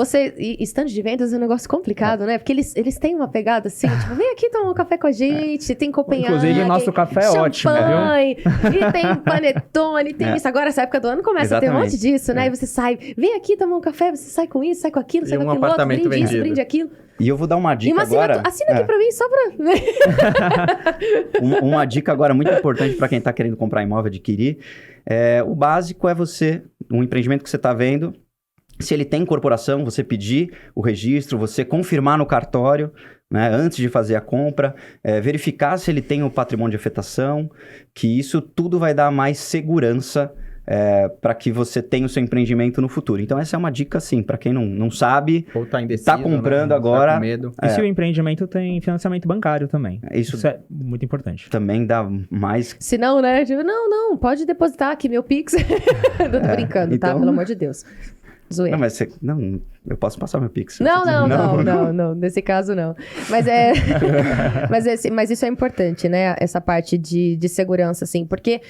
stand de vendas é um negócio complicado, né? Porque eles têm uma pegada assim, tipo, vem aqui tomar um café com a gente, tem Copenhague, Inclusive, o nosso café é ótimo, viu? champanhe, e tem panetone, tem isso. Agora, essa época do ano começa a ter um monte Exatamente. disso, né? E você sai, vem aqui tomar um café, você sai com isso, sai com aquilo, sai E com um aquilo outro, apartamento brinde isso, vendido. brinde aquilo. E eu vou dar uma E dica uma agora. assina aqui pra mim, só pra... Uma dica agora muito importante para quem está querendo comprar imóvel, adquirir. O básico é um empreendimento que você está vendo, se ele tem incorporação, você pedir o registro, você confirmar no cartório, né, antes de fazer a compra, verificar se ele tem o patrimônio de afetação, que isso tudo vai dar mais segurança para que você tenha o seu empreendimento no futuro. Então essa é uma dica, sim, para quem não sabe, Ou tá indeciso, tá comprando né? agora. Tá com medo. E se o empreendimento tem financiamento bancário também. Isso Isso é muito importante. também dá mais... Se não, né? Tipo, não, pode depositar aqui meu Pix. Eu tô brincando, tá? então- Pelo amor de Deus. Zoeira. Não, mas eu posso passar meu Pix. Não, nesse caso não. Mas, mas isso é importante, né? Essa parte de segurança, assim, porque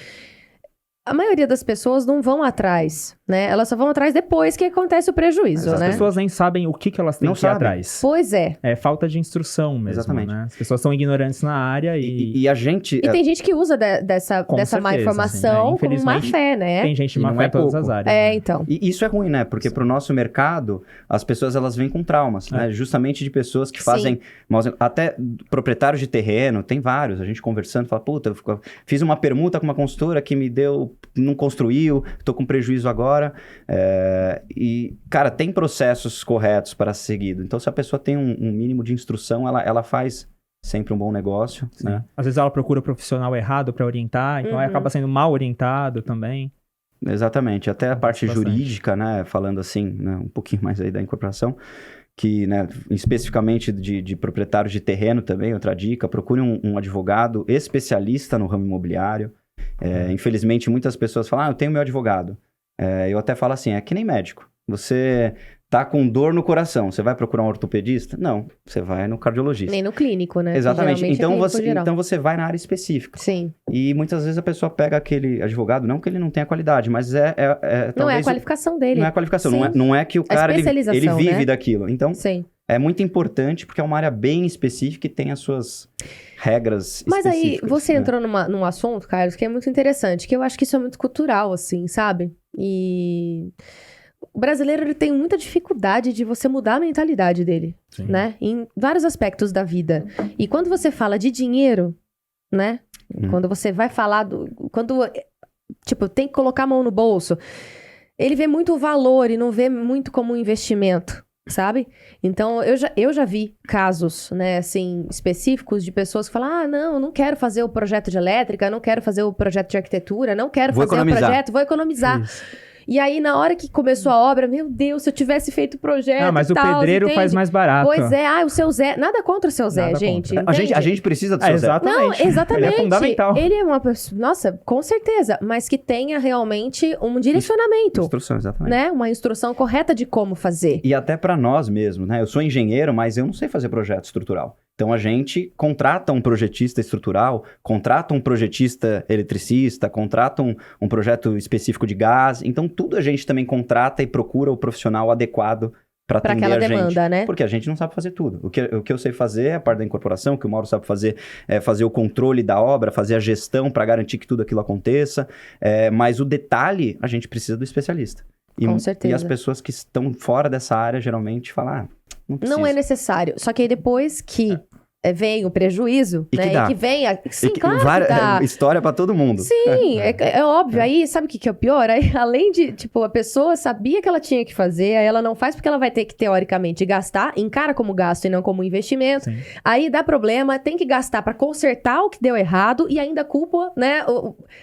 a maioria das pessoas não vão atrás, né? Elas só vão atrás depois que acontece o prejuízo, As né? pessoas nem sabem o que elas têm Não que ir sabem. atrás. Pois é. É falta de instrução mesmo, Exatamente. né? As pessoas são ignorantes na área E a gente... E tem gente que usa dessa Com má certeza, informação assim, como má infelizmente, fé, né? tem gente E má não fé é em todas pouco. as áreas. É, né? então. E isso é ruim, né? Porque pro nosso mercado, as pessoas elas vêm com traumas, né? Justamente de pessoas que fazem... Até proprietários de terreno, tem vários. A gente conversando, fala, puta, eu fiz uma permuta com uma consultora que me deu... Não construiu, tô com prejuízo agora. E, cara, tem processos corretos para ser seguido. Então, se a pessoa tem um mínimo de instrução, ela faz sempre um bom negócio, né? Às vezes ela procura o profissional errado para orientar, então aí acaba sendo mal orientado também. Exatamente. Até a parte bastante. jurídica, né? Falando assim, né? Um pouquinho mais aí da incorporação, que, né, especificamente de proprietários de terreno também, outra dica, procure um advogado especialista no ramo imobiliário. Infelizmente, muitas pessoas falam, eu tenho meu advogado. Eu até falo assim, é que nem médico. Você tá com dor no coração, você vai procurar um ortopedista? Não, você vai no cardiologista. Nem no clínico, né? Exatamente. Geralmente é clínico geral. Então você vai na área específica. Sim. E muitas vezes a pessoa pega aquele advogado, não que ele não tenha qualidade, mas Não é a talvez qualificação dele. não é a qualificação, Sim. não é que o cara ele especialização, vive né? daquilo. Então, Sim. é muito importante porque é uma área bem específica e tem as suas regras Mas aí, específicas. você né? entrou num assunto, Carlos, que é muito interessante, que eu acho que isso é muito cultural, assim, sabe? E o brasileiro, ele tem muita dificuldade de você mudar a mentalidade dele, Sim. né? Em vários aspectos da vida. E quando você fala de dinheiro, né? Quando você vai falar quando, tipo, tem que colocar a mão no bolso, ele vê muito o valor e não vê muito como um investimento. Sabe? Então, eu já vi casos, né, assim, específicos de pessoas que falam, não, eu não quero fazer o projeto de elétrica, não quero fazer o projeto de arquitetura, não quero Vou fazer economizar. o projeto, vou economizar. Isso. E aí, na hora que começou a obra, meu Deus, se eu tivesse feito o projeto Ah, mas e o tal, pedreiro entende? faz mais barato. Pois é, o seu Zé, nada contra o seu Zé, Nada gente, contra. A entende? gente precisa do seu Zé. Exatamente. Não, exatamente. Ele é fundamental. Ele é uma pessoa, nossa, com certeza, mas que tenha realmente um direcionamento, Instrução, exatamente. né? Uma instrução correta de como fazer. E até para nós mesmos, né? Eu sou engenheiro, mas eu não sei fazer projeto estrutural. Então a gente contrata um projetista estrutural, contrata um projetista eletricista, contrata um projeto específico de gás. Então tudo a gente também contrata e procura o profissional adequado para atender aquela a gente. demanda, né? Porque a gente não sabe fazer tudo. O que eu sei fazer é a parte da incorporação, o que o Mauro sabe fazer é fazer o controle da obra, fazer a gestão para garantir que tudo aquilo aconteça. Mas o detalhe, a gente precisa do especialista. Com certeza. E as pessoas que estão fora dessa área geralmente falam, não precisa. Não é necessário. Só que aí depois que vem o prejuízo, E né? que dá. E que vem a... Sim, E que- claro várias- que dá. história para todo mundo. Sim, é óbvio. Aí, sabe o que é o pior? Aí, além de, tipo, a pessoa sabia que ela tinha que fazer, aí ela não faz porque ela vai ter que, teoricamente, gastar, encara como gasto e não como investimento. Sim. Aí dá problema, tem que gastar pra consertar o que deu errado e ainda culpa, né,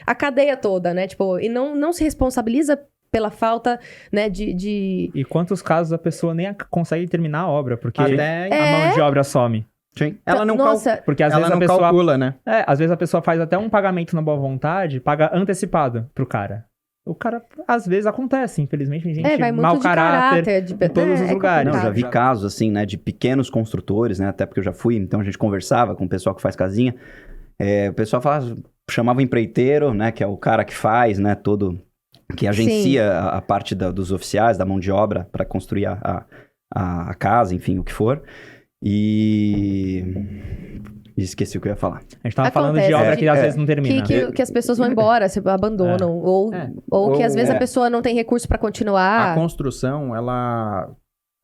a cadeia toda, né? Tipo, e não se responsabiliza pela falta, né, de... E quantos casos a pessoa nem consegue terminar a obra, porque Até a mão de obra some. Sim. ela não, Nossa, Porque às ela vezes a não pessoa... calcula, né? Às vezes a pessoa faz até um pagamento na boa vontade, paga antecipado pro cara. O cara, às vezes, acontece, infelizmente, tem gente vai muito mau de caráter de... em todos os lugares. Não, já complicado. vi casos, assim, né, de pequenos construtores, né, até porque eu já fui, então a gente conversava com o pessoal que faz casinha, o pessoal chamava o empreiteiro, né, que é o cara que faz, né, que agencia a parte dos oficiais, da mão de obra para construir a casa, enfim, o que for, e esqueci o que eu ia falar. A gente tava falando de Acontece, obra que às vezes não termina. Que as pessoas vão embora, se abandonam. Ou que às vezes a pessoa não tem recurso pra continuar. A construção, ela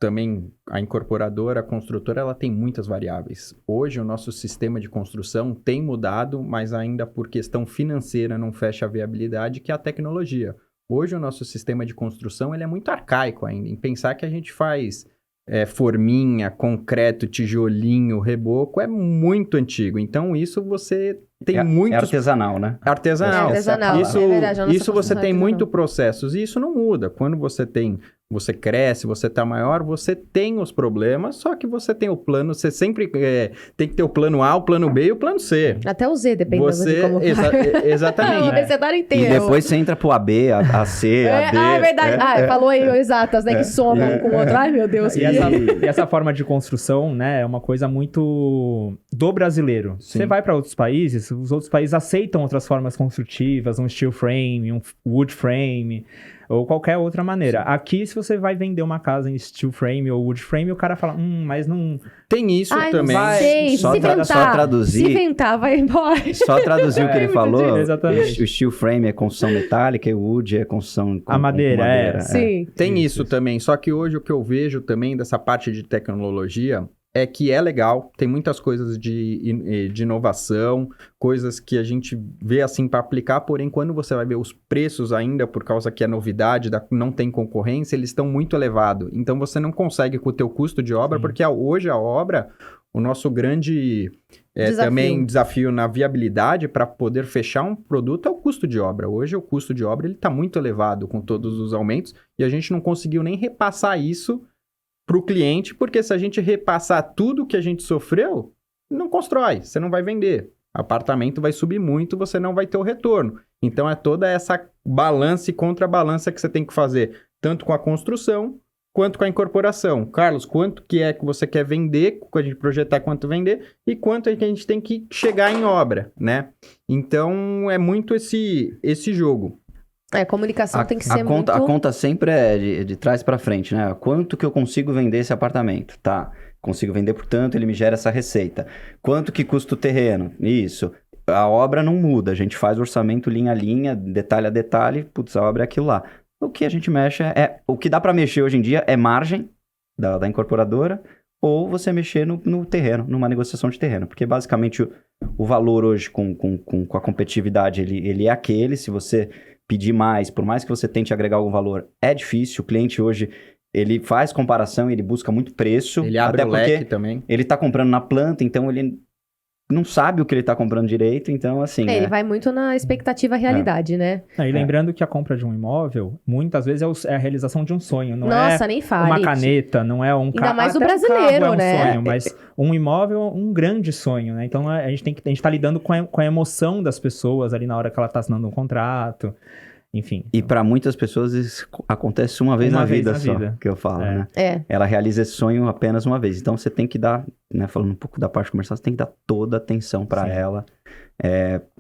também, a incorporadora, a construtora, ela tem muitas variáveis. Hoje, o nosso sistema de construção tem mudado, mas ainda por questão financeira não fecha a viabilidade, que é a tecnologia. Hoje, o nosso sistema de construção, ele é muito arcaico ainda, em pensar que a gente faz forminha, concreto, tijolinho, reboco, é muito antigo. Então, isso você tem muitos... É artesanal, né? Artesanal. É artesanal, Isso, é verdade, a nossa isso você construção é tem artesanal. muito processos e isso não muda. Quando você tem você cresce, você tá maior, você tem os problemas, só que você tem o plano, você sempre tem que ter o plano A, o plano B e o plano C. Até o Z, dependendo de como Exatamente. o abecedário E inteiro. depois você entra pro AB, a C, a D. É verdade. Falou aí exatas, né? Que somam um com o outro. Ai, meu Deus. E essa forma de construção, né, é uma coisa muito do brasileiro. Sim. Você vai para outros países, os outros países aceitam outras formas construtivas, um steel frame, um wood frame, ou qualquer outra maneira. Sim. Aqui, se você vai vender uma casa em steel frame ou wood frame, o cara fala, mas não... Tem isso também. Não sei. Só traduzir. Se inventar, vai embora. Só traduzir o que ele falou. Exatamente. O steel frame é construção metálica e o wood é construção com madeira. Sim. Tem isso também. Só que hoje o que eu vejo também dessa parte de tecnologia é que é legal, tem muitas coisas de inovação, coisas que a gente vê assim para aplicar, porém quando você vai ver os preços ainda, por causa que é novidade, não tem concorrência, eles estão muito elevados. Então você não consegue com o teu custo de obra, porque hoje a obra, o nosso grande também desafio na viabilidade para poder fechar um produto é o custo de obra. Hoje o custo de obra está muito elevado com todos os aumentos e a gente não conseguiu nem repassar isso para o cliente, porque se a gente repassar tudo que a gente sofreu, não constrói, você não vai vender. Apartamento vai subir muito, você não vai ter o retorno. Então é toda essa balança e contrabalança que você tem que fazer, tanto com a construção, quanto com a incorporação. Carlos, quanto que é que você quer vender, a gente projetar quanto vender, e quanto é que a gente tem que chegar em obra, né? Então é muito esse jogo. Comunicação tem que ser muito... A conta sempre é de trás para frente, né? Quanto que eu consigo vender esse apartamento? Tá, consigo vender, portanto, ele me gera essa receita. Quanto que custa o terreno? Isso. A obra não muda, a gente faz o orçamento linha a linha, detalhe a detalhe, putz, a obra é aquilo lá. O que a gente mexe o que dá para mexer hoje em dia é margem da incorporadora ou você mexer no terreno, numa negociação de terreno. Porque basicamente o valor hoje com a competitividade, ele é aquele, se você pedir mais, por mais que você tente agregar algum valor, é difícil. O cliente hoje, ele faz comparação, ele busca muito preço. Ele abre até o leque também. Ele está comprando na planta, então ele não sabe o que ele está comprando direito, então assim... Ele vai muito na expectativa realidade, né? E lembrando que a compra de um imóvel, muitas vezes é a realização de um sonho, não nem fale. Uma caneta, não é um carro. Ainda mais o brasileiro, um né? sonho, mas um imóvel é um grande sonho, né? Então a gente tá lidando com a emoção das pessoas ali na hora que ela está assinando um contrato. Enfim. E para muitas pessoas isso acontece uma vez na vida só, que eu falo, né? Ela realiza esse sonho apenas uma vez. Então você tem que dar, né, falando um pouco da parte comercial, você tem que dar toda a atenção para ela,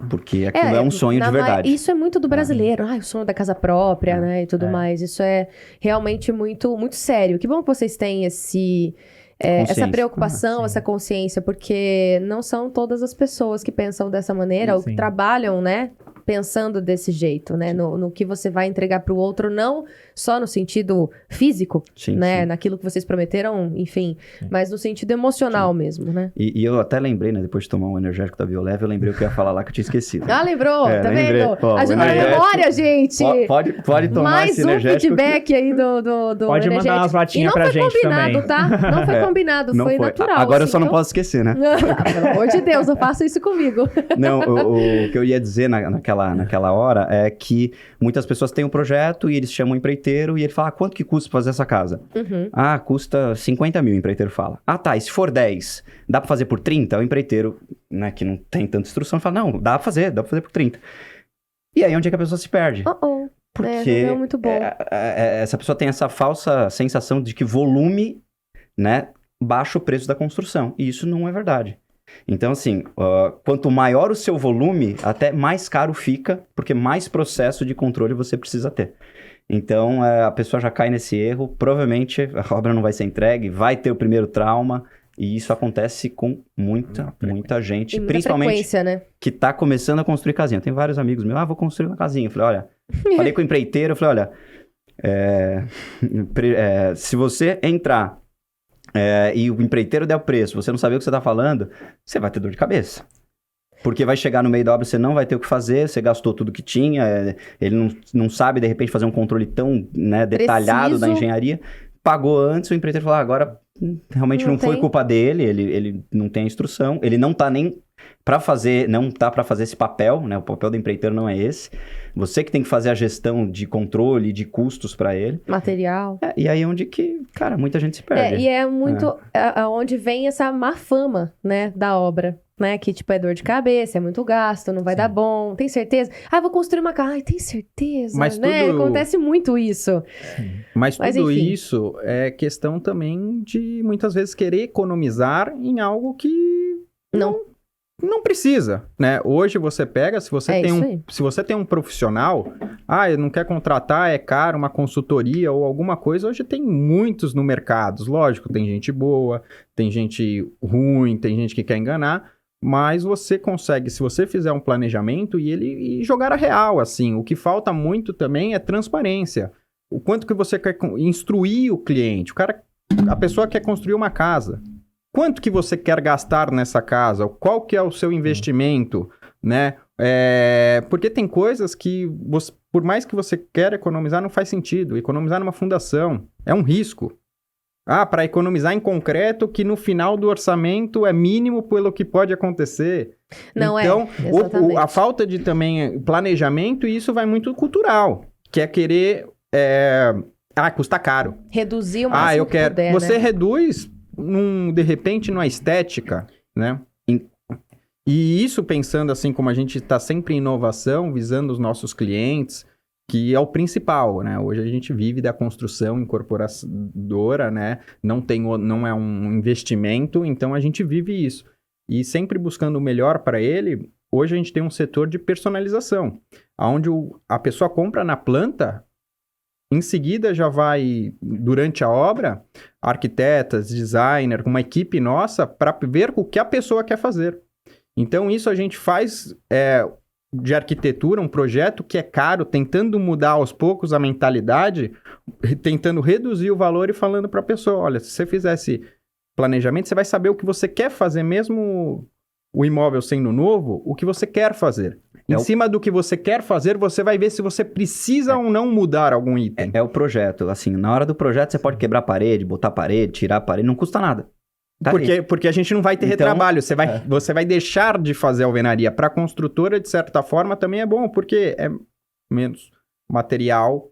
porque aquilo é um sonho de verdade. Isso é muito do brasileiro. O sonho da casa própria, né, e tudo mais. Isso é realmente muito, muito sério. Que bom que vocês têm essa preocupação, essa consciência, porque não são todas as pessoas que pensam dessa maneira ou que trabalham, né, pensando desse jeito, né, no que você vai entregar para o outro, não só no sentido físico, né, naquilo que vocês prometeram, enfim, mas no sentido emocional mesmo, né. E eu até lembrei, né, depois de tomar um energético da Bioleve, eu lembrei o que eu ia falar lá que eu tinha esquecido. Lembrou? Tá vendo? Ajuda na memória, gente! Pode tomar mais esse energético. Mais um feedback aí do pode energético. Mandar umas latinhas pra gente também. Não foi combinado, tá? Não foi combinado, não foi natural. Agora assim, eu só não posso esquecer, né? Pelo amor de Deus, não faça isso comigo. Não, o que eu ia dizer naquela hora é que muitas pessoas têm um projeto e eles chamam o empreiteiro e ele fala, quanto que custa fazer essa casa? Custa 50 mil, o empreiteiro fala. Tá, e se for 10, dá pra fazer por 30? O empreiteiro, né, que não tem tanta instrução, fala, não, dá pra fazer por 30. E aí, onde é que a pessoa se perde? Porque não é muito bom. Essa pessoa tem essa falsa sensação de que volume, né, baixa o preço da construção. E isso não é verdade. Então, assim, quanto maior o seu volume, até mais caro fica, porque mais processo de controle você precisa ter. Então, a pessoa já cai nesse erro, provavelmente a obra não vai ser entregue, vai ter o primeiro trauma, e isso acontece com muita gente, principalmente né? que está começando a construir casinha. Tem vários amigos meus, vou construir uma casinha. Eu falei, olha, falei com o empreiteiro, eu falei, olha, se você entrar e o empreiteiro der o preço, você não saber o que você está falando, você vai ter dor de cabeça. Porque vai chegar no meio da obra, você não vai ter o que fazer, você gastou tudo que tinha, ele não sabe, de repente, fazer um controle tão, né, detalhado da engenharia. Pagou antes, o empreiteiro falou, agora realmente não foi culpa dele, ele não tem a instrução, ele não está nem Não tá para fazer esse papel, né? O papel do empreiteiro não é esse. Você que tem que fazer a gestão de controle, de custos para ele. Material. E aí é onde que, cara, muita gente se perde. E é muito onde vem essa má fama, né, da obra. Né, que tipo é dor de cabeça, é muito gasto, não vai dar bom, tem certeza? Vou construir uma casa, tem certeza, Mas né? tudo- Acontece muito isso. Mas Mas, tudo enfim. isso é questão também de, muitas vezes, querer economizar em algo que não precisa, né? Hoje você pega, se você Isso aí. se você tem um profissional, não quer contratar, é caro, uma consultoria ou alguma coisa, hoje tem muitos no mercado. Lógico, tem gente boa, tem gente ruim, tem gente que quer enganar, mas você consegue, se você fizer um planejamento e jogar a real, assim. O que falta muito também é transparência. O quanto que você quer instruir o cliente. A pessoa quer construir uma casa. Quanto que você quer gastar nessa casa? Qual que é o seu investimento, né? Porque tem coisas que, por mais que você quer economizar, não faz sentido. Economizar numa fundação é um risco. Para economizar em concreto, que no final do orçamento é mínimo pelo que pode acontecer. Não então, exatamente. a falta de também planejamento, e isso vai muito cultural, que é querer... custa caro. Reduzir o máximo eu que quero. puder, Você né? reduz, de repente, numa estética, né? E isso pensando assim, como a gente está sempre em inovação, visando os nossos clientes, que é o principal, né? Hoje a gente vive da construção incorporadora, né? Não é um investimento, então a gente vive isso. E sempre buscando o melhor para ele, hoje a gente tem um setor de personalização, onde a pessoa compra na planta, em seguida já vai, durante a obra, arquitetas, designer, uma equipe nossa, para ver o que a pessoa quer fazer. Então isso a gente faz... de arquitetura, um projeto que é caro, tentando mudar aos poucos a mentalidade, tentando reduzir o valor e falando para a pessoa, olha, se você fizer esse planejamento, você vai saber o que você quer fazer, mesmo o imóvel sendo novo, o que você quer fazer. Em cima do que você quer fazer, você vai ver se você precisa ou não mudar algum item. É o projeto, assim, na hora do projeto você pode quebrar a parede, botar a parede, tirar a parede, não custa nada. Tá ali. Porque a gente não vai ter Então, retrabalho, você vai deixar de fazer alvenaria. Para a construtora, de certa forma, também é bom, porque é menos material,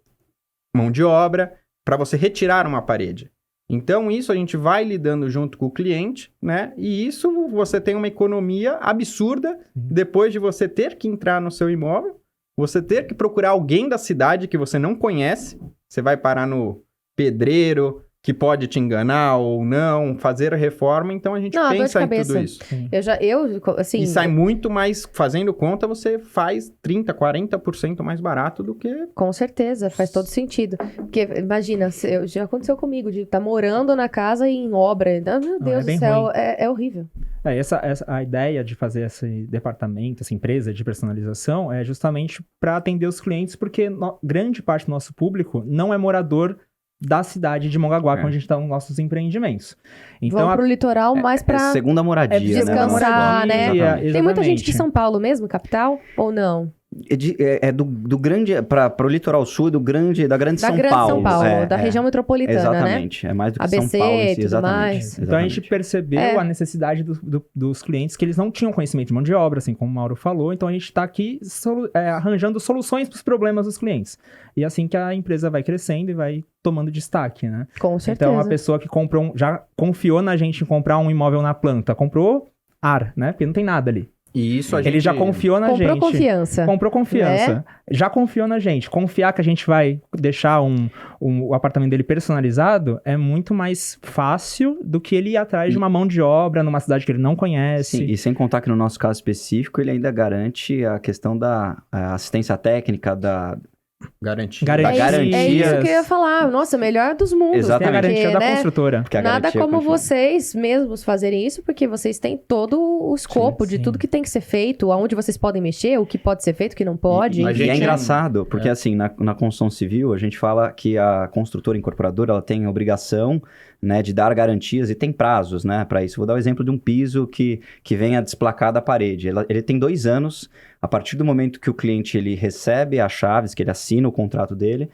mão de obra, para você retirar uma parede. Então, isso a gente vai lidando junto com o cliente, né? E isso você tem uma economia absurda depois de você ter que entrar no seu imóvel, você ter que procurar alguém da cidade que você não conhece, você vai parar no pedreiro, que pode te enganar ou não, fazer a reforma, então a gente pensa em tudo isso. Assim, E sai muito mais, fazendo conta, você faz 30%, 40% mais barato do que... Com certeza, faz todo sentido. Porque, imagina, já aconteceu comigo, de estar morando na casa e em obra. Meu Deus do bem céu, ruim. é horrível. A ideia de fazer esse departamento, essa empresa de personalização, é justamente para atender os clientes, porque grande parte do nosso público não é morador da cidade de Mongaguá, onde a gente está nos nossos empreendimentos. Então, Vamos pro litoral mais pra segunda moradia, descansar, né? Exatamente. Tem muita gente de São Paulo mesmo, capital, ou não? Do grande, pro litoral sul, da grande São Paulo. Da região metropolitana, exatamente. né? É mais do que ABC, São Paulo em si, tudo exatamente. mais. Então a gente percebeu a necessidade dos clientes, que eles não tinham conhecimento de mão de obra, assim como o Mauro falou. Então a gente está aqui arranjando soluções para os problemas dos clientes. E assim que a empresa vai crescendo e vai tomando destaque, né? Com certeza. Então a pessoa que comprou, já confiou na gente em comprar um imóvel na planta, comprou ar, né? Porque não tem nada ali. E isso Ele já confiou na gente. Comprou confiança. Né? Já confiou na gente. Confiar que a gente vai deixar o apartamento dele personalizado é muito mais fácil do que ele ir atrás de uma mão de obra numa cidade que ele não conhece. Sim, e sem contar que no nosso caso específico, ele ainda garante a questão da assistência técnica, da Garantia. É isso que eu ia falar. Nossa, melhor dos mundos. Exatamente. Tem a garantia da né? construtora. Nada como vocês mesmos fazerem isso, porque vocês têm todo o escopo de tudo que tem que ser feito, aonde vocês podem mexer, o que pode ser feito, o que não pode. E é engraçado, porque assim, na construção civil, a gente fala que a construtora incorporadora, ela tem a obrigação, né, de dar garantias e tem prazos, né, para isso. Vou dar o exemplo de um piso que venha desplacar da parede. Ele tem 2 anos, a partir do momento que o cliente ele recebe as chaves, que ele assina o contrato dele,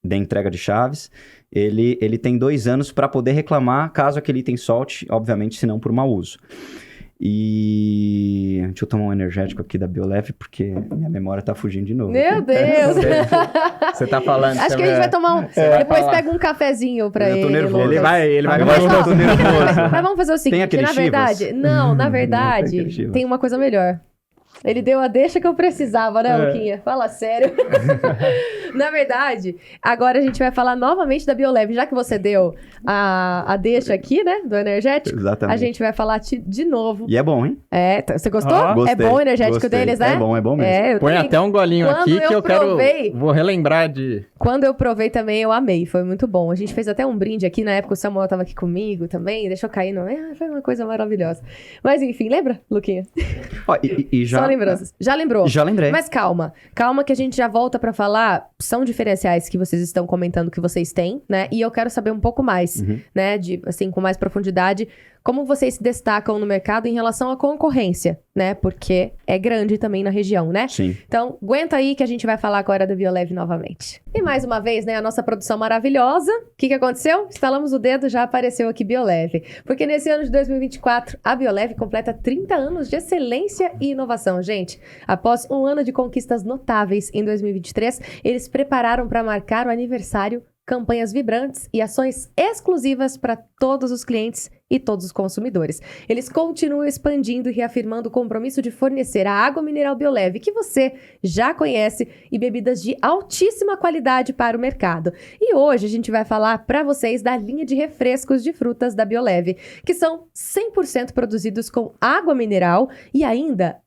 da entrega de chaves, ele tem 2 anos para poder reclamar caso aquele item solte, obviamente, se não por mau uso. E deixa eu tomar um energético aqui da Bioleve, porque minha memória tá fugindo de novo. Meu Deus! Você tá falando... Acho que a gente vai tomar um... Depois pega um cafezinho pra ele. Eu tô nervoso. Lucas. Ele vai Agora eu tô nervoso. Mas vamos fazer o seguinte, aquele na Chivas? verdade... Não, na Não tem verdade, aquele Chivas. tem uma coisa melhor. Ele deu a deixa que eu precisava, né, Luquinha? Fala sério. Na verdade, agora a gente vai falar novamente da Bioleve. Já que você deu a deixa aqui, né, do energético, Exatamente. a gente vai falar de novo. E é bom, hein? Você gostou? Ah, Gostei, É bom o energético gostei. deles, né? É bom mesmo. eu Põe também. até um golinho Quando aqui que eu eu quero... provei- Vou relembrar de... Quando eu provei também, eu amei. Foi muito bom. A gente fez até um brinde aqui. Na época o Samuel tava aqui comigo também. Deixou cair no... foi uma coisa maravilhosa. Mas enfim, lembra, Luquinha? Ó, e já... Só lembranças. Já lembrou? Já lembrei. Mas calma. Calma que a gente já volta pra falar. São diferenciais que vocês estão comentando que vocês têm, né? E eu quero saber um pouco mais, né? Assim, com mais profundidade. Como vocês se destacam no mercado em relação à concorrência, né? Porque é grande também na região, né? Sim. Então, aguenta aí que a gente vai falar agora da Bioleve novamente. E mais uma vez, né, a nossa produção maravilhosa. O que aconteceu? Estalamos o dedo, já apareceu aqui Bioleve. Porque nesse ano de 2024, a Bioleve completa 30 anos de excelência e inovação, gente. Após um ano de conquistas notáveis em 2023, eles prepararam para marcar o aniversário campanhas vibrantes e ações exclusivas para todos os clientes e todos os consumidores. Eles continuam expandindo e reafirmando o compromisso de fornecer a água mineral Bioleve, que você já conhece, e bebidas de altíssima qualidade para o mercado. E hoje a gente vai falar para vocês da linha de refrescos de frutas da Bioleve, que são 100% produzidos com água mineral e ainda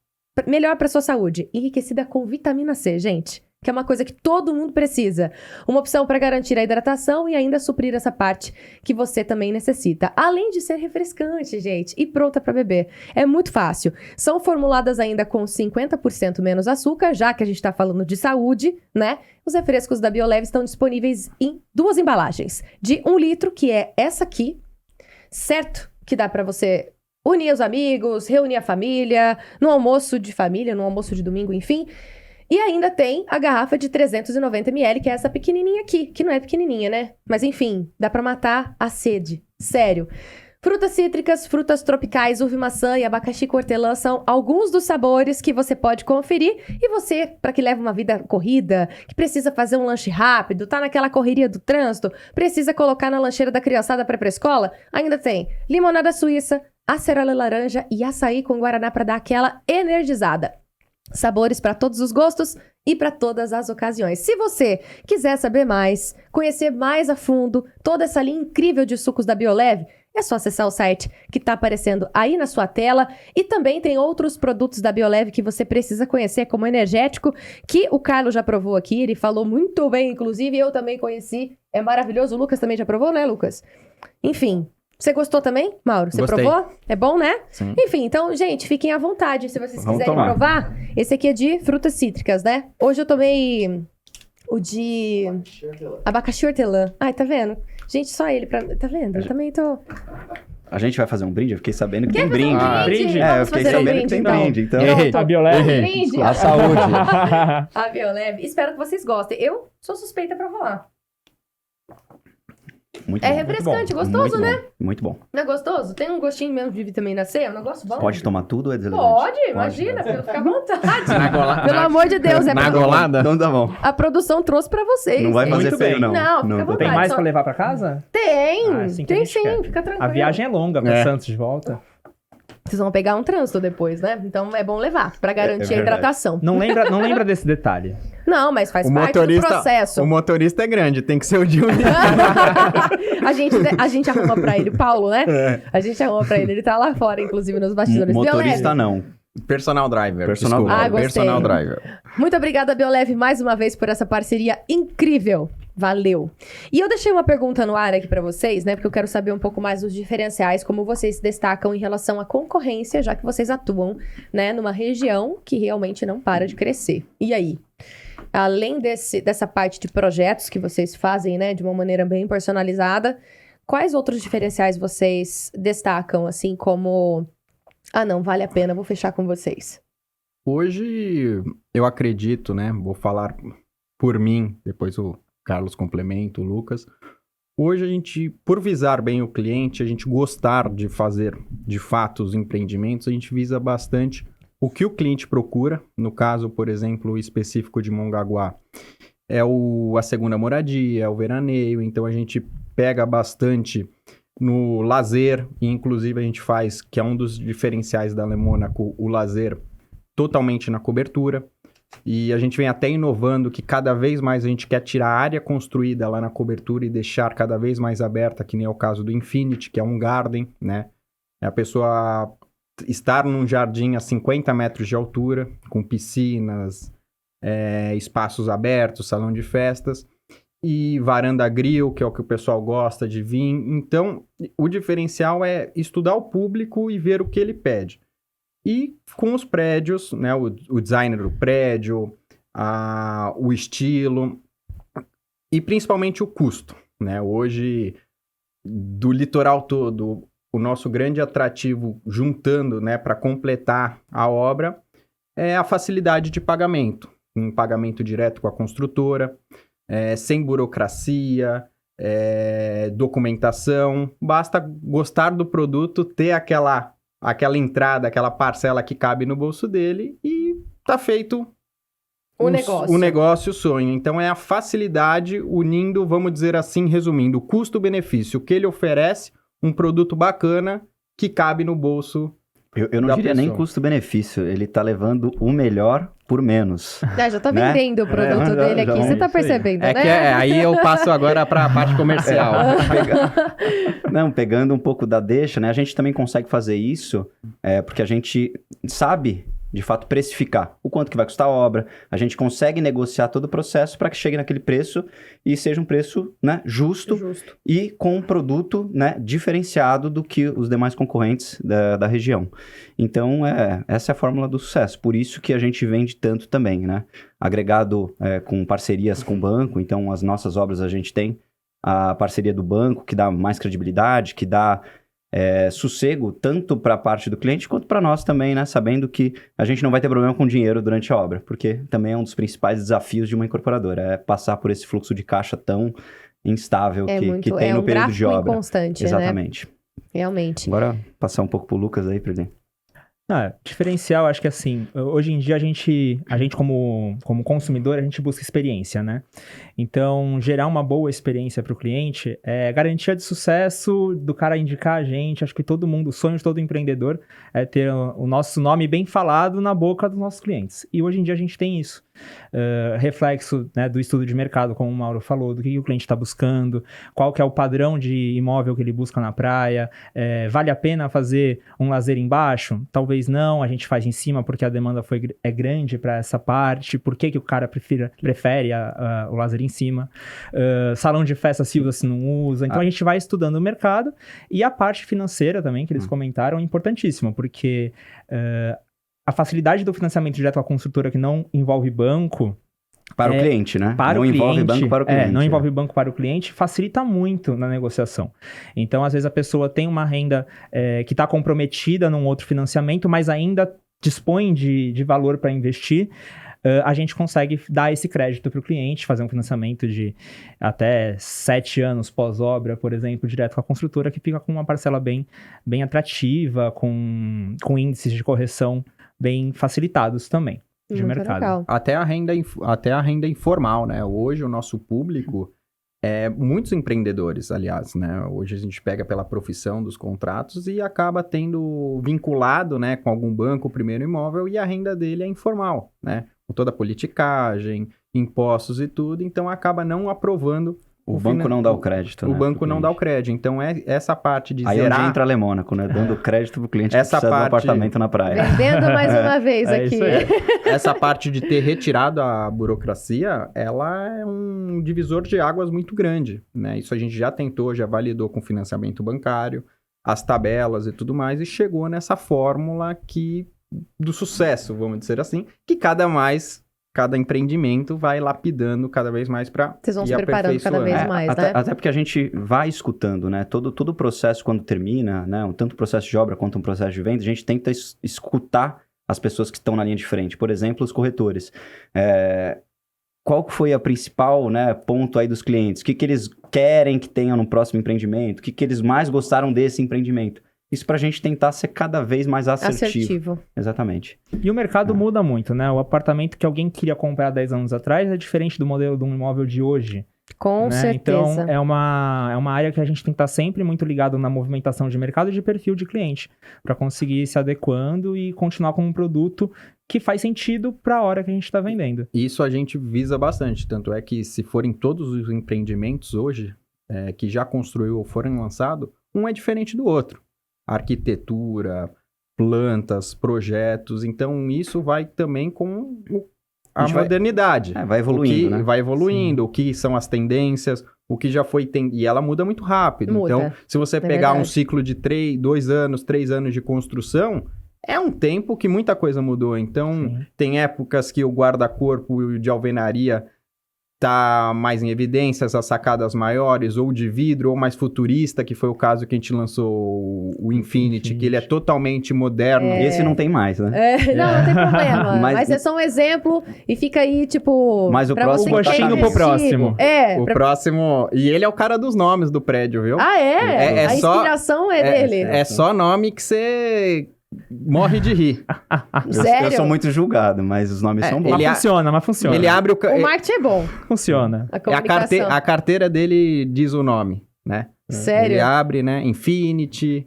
melhor para sua saúde, enriquecida com vitamina C, gente. Que é uma coisa que todo mundo precisa. Uma opção para garantir a hidratação e ainda suprir essa parte que você também necessita. Além de ser refrescante, gente, e pronta para beber. É muito fácil. São formuladas ainda com 50% menos açúcar, já que a gente está falando de saúde, né? Os refrescos da Bioleve estão disponíveis em 2 embalagens. De 1 litro, que é essa aqui, certo? Que dá para você unir os amigos, reunir a família, no almoço de família, no almoço de domingo, enfim. E ainda tem a garrafa de 390 ml, que é essa pequenininha aqui, que não é pequenininha, né? Mas enfim, dá pra matar a sede. Sério. Frutas cítricas, frutas tropicais, uva e maçã e abacaxi com hortelã são alguns dos sabores que você pode conferir. E você, para que leva uma vida corrida, que precisa fazer um lanche rápido, tá naquela correria do trânsito, precisa colocar na lancheira da criançada pré-escola, ainda tem limonada suíça, acerola laranja e açaí com guaraná para dar aquela energizada. Sabores para todos os gostos e para todas as ocasiões. Se você quiser saber mais, conhecer mais a fundo toda essa linha incrível de sucos da Bioleve, é só acessar o site que está aparecendo aí na sua tela. E também tem outros produtos da Bioleve que você precisa conhecer, como energético, que o Carlos já provou aqui, ele falou muito bem, inclusive, eu também conheci, é maravilhoso. O Lucas também já provou, né, Lucas? Enfim... Você gostou também, Mauro? Você Gostei. provou? É bom, né? Sim. Enfim, então, gente, fiquem à vontade se vocês Vamos quiserem tomar. provar. Esse aqui é de frutas cítricas, né? Hoje eu tomei o de abacaxi hortelã. Ai, tá vendo? Gente, só ele pra... Tá vendo? Eu também tô... A gente vai fazer um brinde? Eu fiquei sabendo que Quer tem fazer brinde. um brinde? brinde? É, eu Vamos fiquei fazer um sabendo brinde, que tem então. brinde. Então, Errei. A Bioleve. Brinde. a saúde. A Bioleve. Espero que vocês gostem. Eu sou suspeita pra falar. Muito É bom. refrescante, Muito gostoso, bom, né? Muito bom. Não é gostoso? Tem um gostinho mesmo de vitamina C? É um negócio bom. Pode tomar tudo ou é deselegante? Pode, imagina. Fica à vontade. Na Pelo amor de Deus, é Na pra... golada? Então tá bom. A produção trouxe pra vocês. Não vai fazer Muito feio, bem. não. Não, fica à tá vontade. Tem mais só- pra levar pra casa? Tem, Ah, assim que a tem gente sim, quer. fica tranquilo. A viagem é longa pra É. Santos de volta. Vocês vão pegar um trânsito depois, né? Então é bom levar, pra garantir a verdade. hidratação. Não lembra desse detalhe. Não, mas faz O parte do processo. o motorista é grande, tem que ser o de um a gente arruma pra ele, o Paulo, né? A gente arruma pra ele, ele tá lá fora, inclusive, nos bastidores. Motorista Bioleve, não. Personal driver. Personal desculpa. driver. gostei. Personal driver. muito obrigada, Bioleve, mais uma vez por essa parceria incrível. Valeu. E eu deixei uma pergunta no ar aqui pra vocês, né? Porque eu quero saber um pouco mais dos diferenciais, como vocês se destacam em relação à concorrência, já que vocês atuam, né, numa região que realmente não para de crescer. E aí? Além dessa parte de projetos que vocês fazem, né, de uma maneira bem personalizada, quais outros diferenciais vocês destacam, assim, como... Ah, não, vale a pena, vou fechar com vocês. Hoje, eu acredito, né? Vou falar por mim, depois o Carlos complementa, o Lucas. Hoje a gente, por visar bem o cliente, a gente gostar de fazer, de fato, os empreendimentos, a gente visa bastante o que o cliente procura. No caso, por exemplo, específico de Mongaguá, é a segunda moradia, é o veraneio. Então, a gente pega bastante no lazer, e inclusive a gente faz, que é um dos diferenciais da Lemônaco, o lazer totalmente na cobertura. E a gente vem até inovando que cada vez mais a gente quer tirar a área construída lá na cobertura e deixar cada vez mais aberta, que nem é o caso do Infinity, que é um garden, né? É a pessoa estar num jardim a 50 metros de altura, com piscinas, espaços abertos, salão de festas, e varanda grill, que é o que o pessoal gosta de vir. Então, o diferencial é estudar o público e ver o que ele pede. E com os prédios, né, o designer do prédio, o estilo e principalmente o custo, né? Hoje, do litoral todo, o nosso grande atrativo, juntando, né, para completar a obra, é a facilidade de pagamento. Um pagamento direto com a construtora, sem burocracia, documentação. Basta gostar do produto, ter aquela entrada, aquela parcela que cabe no bolso dele e tá feito o negócio, o sonho. Então, é a facilidade unindo, vamos dizer assim, resumindo, o custo-benefício, o que ele oferece, um produto bacana que cabe no bolso. Eu não diria nem custo-benefício, ele tá levando o melhor por menos. Já tá vendendo o produto dele aqui, você tá percebendo, né? Aí eu passo agora para a parte comercial. Pegando um pouco da deixa, né? A gente também consegue fazer isso porque a gente sabe, de fato, precificar o quanto que vai custar a obra. A gente consegue negociar todo o processo para que chegue naquele preço e seja um preço, né, justo e com um produto, né, diferenciado do que os demais concorrentes da região. Então, essa é a fórmula do sucesso. Por isso que a gente vende tanto também, né? Agregado com parcerias com o banco. Então, as nossas obras a gente tem a parceria do banco, que dá mais credibilidade, que dá sossego tanto para a parte do cliente quanto para nós também, né? Sabendo que a gente não vai ter problema com dinheiro durante a obra, porque também é um dos principais desafios de uma incorporadora, é passar por esse fluxo de caixa tão instável que tem no período de obra. Inconstante, exatamente. Né? Realmente. Agora, passar um pouco pro Lucas aí, para ele. Diferencial, acho que assim, hoje em dia a gente como consumidor, a gente busca experiência, né? Então, gerar uma boa experiência para o cliente é garantia de sucesso do cara indicar a gente. Acho que o sonho de todo empreendedor é ter o nosso nome bem falado na boca dos nossos clientes. E hoje em dia a gente tem isso. Reflexo, né, do estudo de mercado, como o Mauro falou, do que o cliente está buscando, qual que é o padrão de imóvel que ele busca na praia, vale a pena fazer um lazer embaixo? Talvez não, a gente faz em cima porque a demanda é grande para essa parte, por que o cara prefere o lazer em cima, salão de festa se usa, se não usa, então a gente vai estudando o mercado, e a parte financeira também, que eles comentaram, é importantíssima, porque a facilidade do financiamento direto à construtora que não envolve banco... Para o cliente, né? Não envolve banco para o cliente. Não envolve banco para o cliente, facilita muito na negociação. Então, às vezes, a pessoa tem uma renda que está comprometida num outro financiamento, mas ainda dispõe de valor para investir. A gente consegue dar esse crédito para o cliente, fazer um financiamento de até 7 anos pós-obra, por exemplo, direto com a construtora, que fica com uma parcela bem atrativa, com índices de correção bem facilitados também de mercado. Legal. Até a renda informal, né? Hoje o nosso público muitos empreendedores, aliás, né? Hoje a gente pega pela profissão dos contratos e acaba tendo vinculado, né, com algum banco o primeiro imóvel, e a renda dele é informal, né? Com toda a politicagem, impostos e tudo, então acaba não aprovando. O banco não dá o crédito, né? O banco não dá o crédito. Então, essa parte de aí zerar... Aí onde entra a Lemônaco, né? Dando crédito pro cliente que precisa do apartamento na praia. Vendendo mais uma vez aqui. Essa parte de ter retirado a burocracia, ela é um divisor de águas muito grande, né? Isso a gente já tentou, já validou com financiamento bancário, as tabelas e tudo mais, e chegou nessa fórmula do sucesso, vamos dizer assim, que cada empreendimento vai lapidando cada vez mais para vocês vão se preparando cada vez mais, né? Até porque a gente vai escutando, né? Todo o processo, quando termina, né? Tanto o processo de obra quanto um processo de venda, a gente tenta escutar as pessoas que estão na linha de frente. Por exemplo, os corretores. qual que foi a principal, né, ponto aí dos clientes? O que eles querem que tenha no próximo empreendimento? O que eles mais gostaram desse empreendimento? Isso pra gente tentar ser cada vez mais assertivo. Exatamente. E o mercado muda muito, né? O apartamento que alguém queria comprar 10 anos atrás é diferente do modelo de um imóvel de hoje. Com né? certeza. Então, é uma área que a gente tem que estar sempre muito ligado na movimentação de mercado e de perfil de cliente, para conseguir ir se adequando e continuar com um produto que faz sentido para a hora que a gente está vendendo. Isso a gente visa bastante, tanto é que se forem todos os empreendimentos hoje que já construiu ou forem lançados, um é diferente do outro. Arquitetura, plantas, projetos, então isso vai também com a modernidade. Vai evoluindo, né? Vai evoluindo, o que são as tendências, o que já foi... E ela muda muito rápido. Muda. Então, se você pegar um ciclo de 2 anos, 3 anos de construção, é um tempo que muita coisa mudou. Então, tem épocas que o guarda-corpo de alvenaria tá mais em evidências, as sacadas maiores, ou de vidro, ou mais futurista, que foi o caso que a gente lançou o Infinity, que ele é totalmente moderno. Esse não tem mais, né? Não tem problema. Mas é só um exemplo e fica aí, tipo... Mas o próximo tá gostinho pro próximo. O próximo... E ele é o cara dos nomes do prédio, viu? Ah, é? A inspiração é dele. É só nome que você... morre de rir. Sério? Eu sou muito julgado, mas os nomes são bons. Mas funciona. Ele abre o marketing é bom. Funciona. A comunicação. A carteira dele diz o nome, né? Sério? Ele abre, né? Infinity.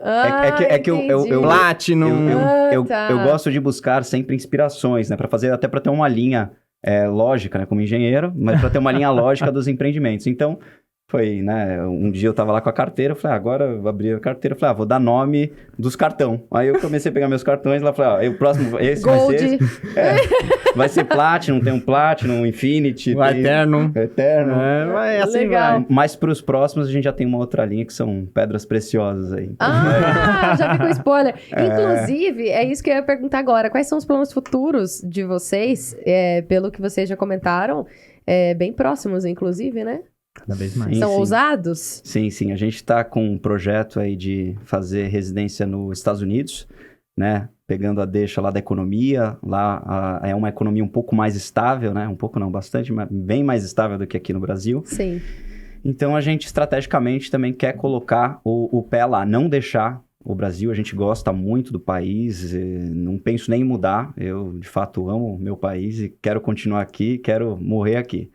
É que eu Platinum. Eu gosto de buscar sempre inspirações, né? Até para ter uma linha lógica, né? Como engenheiro, mas para ter uma linha lógica dos empreendimentos. Então, foi, né? Um dia eu tava lá com a carteira, eu falei, agora eu abri a carteira, eu falei, vou dar nome dos cartão. Aí eu comecei a pegar meus cartões lá, falei, o próximo, esse Gold. vai ser esse. Vai ser Platinum, tem um Platinum, Infinity. O Eterno. Assim legal. Vai. Mas pros próximos a gente já tem uma outra linha que são pedras preciosas aí. Já ficou spoiler. Inclusive, é isso que eu ia perguntar agora. Quais são os planos futuros de vocês? Pelo que vocês já comentaram, bem próximos, inclusive, né? Cada vez mais. São ousados? Sim. A gente está com um projeto aí de fazer residência nos Estados Unidos, né? Pegando a deixa lá da economia. Lá é uma economia um pouco mais estável, né? Um pouco não, bastante, mas bem mais estável do que aqui no Brasil. Sim. Então a gente estrategicamente também quer colocar o pé lá, não deixar o Brasil. A gente gosta muito do país, não penso nem em mudar. Eu, de fato, amo meu país e quero continuar aqui, quero morrer aqui.